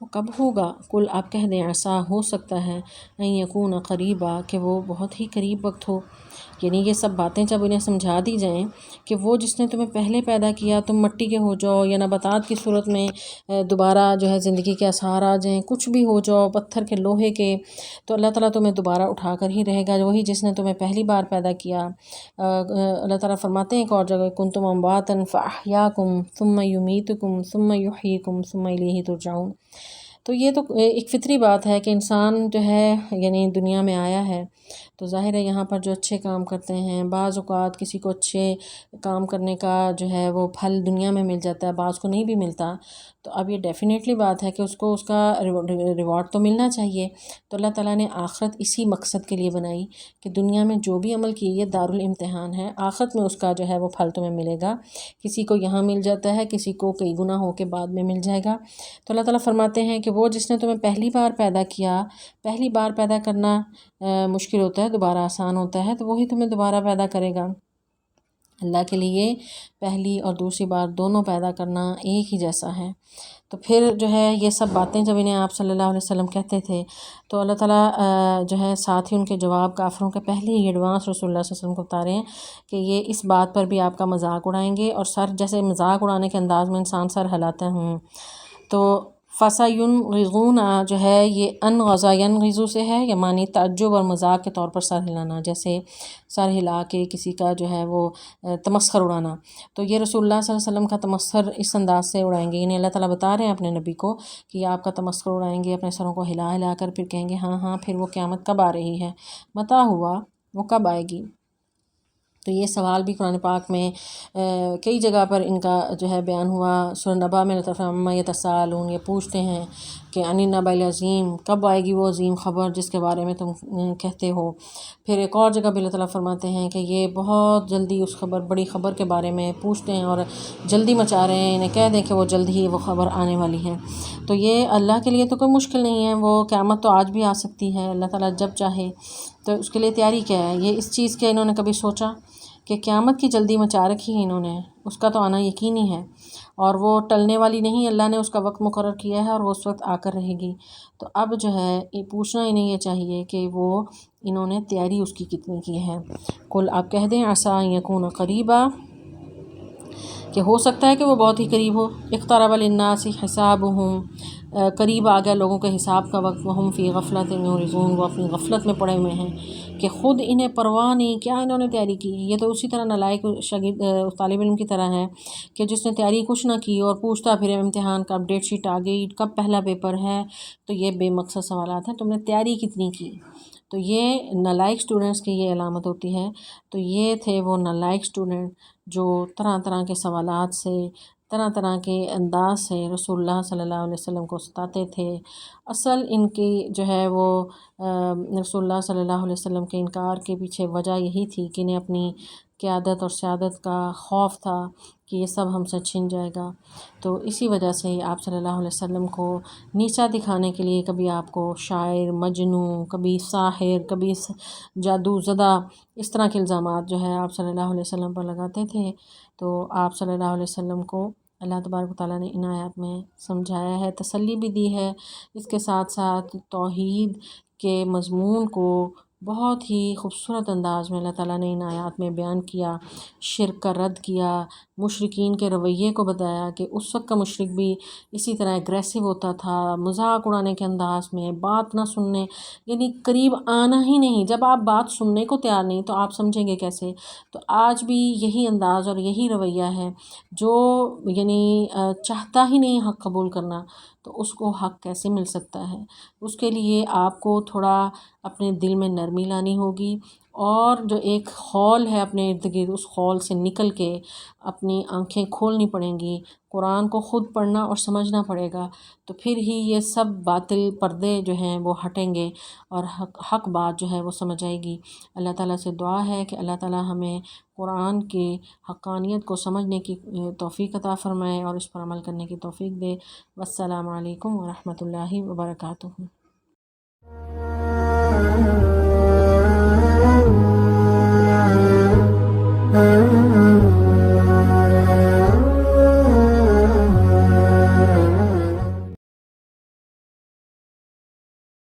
وہ کب ہوگا، کل آپ کہہ دیں عسیٰ ہو سکتا ہے، ان یکون قریبا کہ وہ بہت ہی قریب وقت ہو۔ یعنی یہ سب باتیں جب انہیں سمجھا دی جائیں کہ وہ جس نے تمہیں پہلے پیدا کیا، تم مٹی کے ہو جاؤ یا نباتات کی صورت میں دوبارہ جو ہے زندگی کے آثار آ جائیں، کچھ بھی ہو جاؤ، پتھر کے، لوہے کے، تو اللہ تعالیٰ تمہیں دوبارہ اٹھا کر ہی رہے گا، وہی جس نے تمہیں پہلی بار پیدا کیا۔ اللہ تعالیٰ فرماتے ہیں ایک اور جگہ، کنتم امواتا فاحیاکم ثم یمیتکم ثم یحییکم ثم الیہ ترجعون۔ تو یہ تو ایک فطری بات ہے کہ انسان جو ہے یعنی دنیا میں آیا ہے تو ظاہر ہے یہاں پر جو اچھے کام کرتے ہیں، بعض اوقات کسی کو اچھے کام کرنے کا جو ہے وہ پھل دنیا میں مل جاتا ہے، بعض کو نہیں بھی ملتا، تو اب یہ ڈیفینیٹلی بات ہے کہ اس کو اس کا ریوارڈ تو ملنا چاہیے۔ تو اللہ تعالیٰ نے آخرت اسی مقصد کے لیے بنائی کہ دنیا میں جو بھی عمل کیے، یہ دارالامتحان ہے، آخرت میں اس کا جو ہے وہ پھل تمہیں ملے گا۔ کسی کو یہاں مل جاتا ہے، کسی کو کئی گنا ہو کے بعد میں مل جائے گا۔ تو اللہ تعالیٰ فرماتے ہیں کہ وہ جس نے تمہیں پہلی بار پیدا کیا، پہلی بار پیدا کرنا مشکل ہوتا ہے، دوبارہ آسان ہوتا ہے، تو وہی تمہیں دوبارہ پیدا کرے گا۔ اللہ کے لیے پہلی اور دوسری بار دونوں پیدا کرنا ایک ہی جیسا ہے۔ تو پھر جو ہے یہ سب باتیں جب انہیں آپ صلی اللہ علیہ وسلم کہتے تھے تو اللہ تعالیٰ جو ہے ساتھ ہی ان کے جواب کافروں کے پہلے ہی ایڈوانس رسول اللہ صلی اللہ علیہ وسلم کو بتا رہے ہیں کہ یہ اس بات پر بھی آپ کا مذاق اڑائیں گے، اور سر جیسے مذاق اڑانے کے انداز میں انسان سر ہلاتا ہے، تو فَسَيُنْغِضُونَ جو ہے یہ ان غزا ینغزو سے ہے، یا معنی تعجب اور مذاق کے طور پر سر ہلانا، جیسے سر ہلا کے کسی کا جو ہے وہ تمسخر اڑانا، تو یہ رسول اللہ صلی اللہ علیہ وسلم کا تمسخر اس انداز سے اڑائیں گے۔ انہیں اللہ تعالیٰ بتا رہے ہیں اپنے نبی کو کہ یہ آپ کا تمسخر اڑائیں گے، اپنے سروں کو ہلا ہلا کر، پھر کہیں گے ہاں ہاں پھر وہ قیامت کب آ رہی ہے، متى ہوا، وہ کب آئے گی۔ تو یہ سوال بھی قرآن پاک میں کئی جگہ پر ان کا جو ہے بیان ہوا۔ سورہ نبا میں اللہ تعالیٰ عما یتساءلون، یہ پوچھتے ہیں کہ عن النبأ العظیم، کب آئے گی وہ عظیم خبر جس کے بارے میں تم کہتے ہو۔ پھر ایک اور جگہ بھی اللہ تعالیٰ فرماتے ہیں کہ یہ بہت جلدی اس خبر، بڑی خبر کے بارے میں پوچھتے ہیں اور جلدی مچا رہے ہیں، انہیں کہہ دیں کہ وہ جلد ہی وہ خبر آنے والی ہے۔ تو یہ اللہ کے لیے تو کوئی مشکل نہیں ہے، وہ قیامت تو آج بھی آ سکتی ہے، اللہ تعالیٰ جب چاہے، تو اس کے لیے تیاری کیا ہے۔ یہ اس چیز کے انہوں نے کبھی سوچا کہ قیامت کی جلدی مچا رکھی ہے انہوں نے، اس کا تو آنا یقینی ہے اور وہ ٹلنے والی نہیں، اللہ نے اس کا وقت مقرر کیا ہے اور وہ اس وقت آ کر رہے گی۔ تو اب جو ہے یہ پوچھنا انہیں یہ چاہیے کہ وہ انہوں نے تیاری اس کی کتنی کی ہے۔ کل آپ کہہ دیں عسیٰ ان یکون قریبا کہ ہو سکتا ہے کہ وہ بہت ہی قریب ہو، اقترب للناس حسابہم، قریب آ گیا لوگوں کے حساب کا وقت، وہم فی غفلۃ معرضون، وہ اپنی غفلت میں پڑے ہوئے ہیں کہ خود انہیں پرواہ نہیں، کیا انہوں نے تیاری کی۔ یہ تو اسی طرح نالائق شاگرد طالب علم کی طرح ہے کہ جس نے تیاری کچھ نہ کی اور پوچھتا پھر امتحان کب ڈیٹ شیٹ آ گئی، کب پہلا پیپر ہے، تو یہ بے مقصد سوالات ہیں، تم نے تیاری کتنی کی۔ تو یہ نالائق سٹوڈنٹس کی یہ علامت ہوتی ہے۔ تو یہ تھے وہ نالائق سٹوڈنٹ جو طرح طرح کے سوالات سے، طرح طرح کے انداز سے رسول اللہ صلی اللہ علیہ وسلم کو ستاتے تھے۔ اصل ان کی جو ہے وہ رسول اللہ صلی اللہ علیہ وسلم کے انکار کے پیچھے وجہ یہی تھی کہ انہیں اپنی قیادت اور سیادت کا خوف تھا کہ یہ سب ہم سے چھن جائے گا۔ تو اسی وجہ سے آپ صلی اللہ علیہ وسلم کو نیچا دکھانے کے لیے کبھی آپ کو شاعر، مجنوں، کبھی ساحر، کبھی جادو زدہ، اس طرح کے الزامات جو ہے آپ صلی اللہ علیہ وسلم پر لگاتے تھے۔ تو آپ صلی اللہ علیہ وسلم کو اللہ تبارک و تعالیٰ نے ان آیات میں سمجھایا ہے، تسلی بھی دی ہے، اس کے ساتھ ساتھ توحید کے مضمون کو بہت ہی خوبصورت انداز میں اللہ تعالیٰ نے ان آیات میں بیان کیا، شرک کا رد کیا، مشرکین کے رویے کو بتایا کہ اس وقت کا مشرک بھی اسی طرح اگریسو ہوتا تھا، مذاق اڑانے کے انداز میں، بات نہ سننے، یعنی قریب آنا ہی نہیں، جب آپ بات سننے کو تیار نہیں تو آپ سمجھیں گے کیسے۔ تو آج بھی یہی انداز اور یہی رویہ ہے، جو یعنی چاہتا ہی نہیں حق قبول کرنا، تو اس کو حق کیسے مل سکتا ہے۔ اس کے لیے آپ کو تھوڑا اپنے دل میں نرمی لانی ہوگی، اور جو ایک خول ہے اپنے ارد گرد، اس خول سے نکل کے اپنی آنکھیں کھولنی پڑیں گی، قرآن کو خود پڑھنا اور سمجھنا پڑے گا، تو پھر ہی یہ سب باطل پردے جو ہیں وہ ہٹیں گے اور حق بات جو ہے وہ سمجھ آئے گی۔ اللہ تعالیٰ سے دعا ہے کہ اللہ تعالیٰ ہمیں قرآن کی حقانیت کو سمجھنے کی توفیق عطا فرمائے اور اس پر عمل کرنے کی توفیق دے۔ والسلام علیکم ورحمۃ اللہ وبرکاتہ۔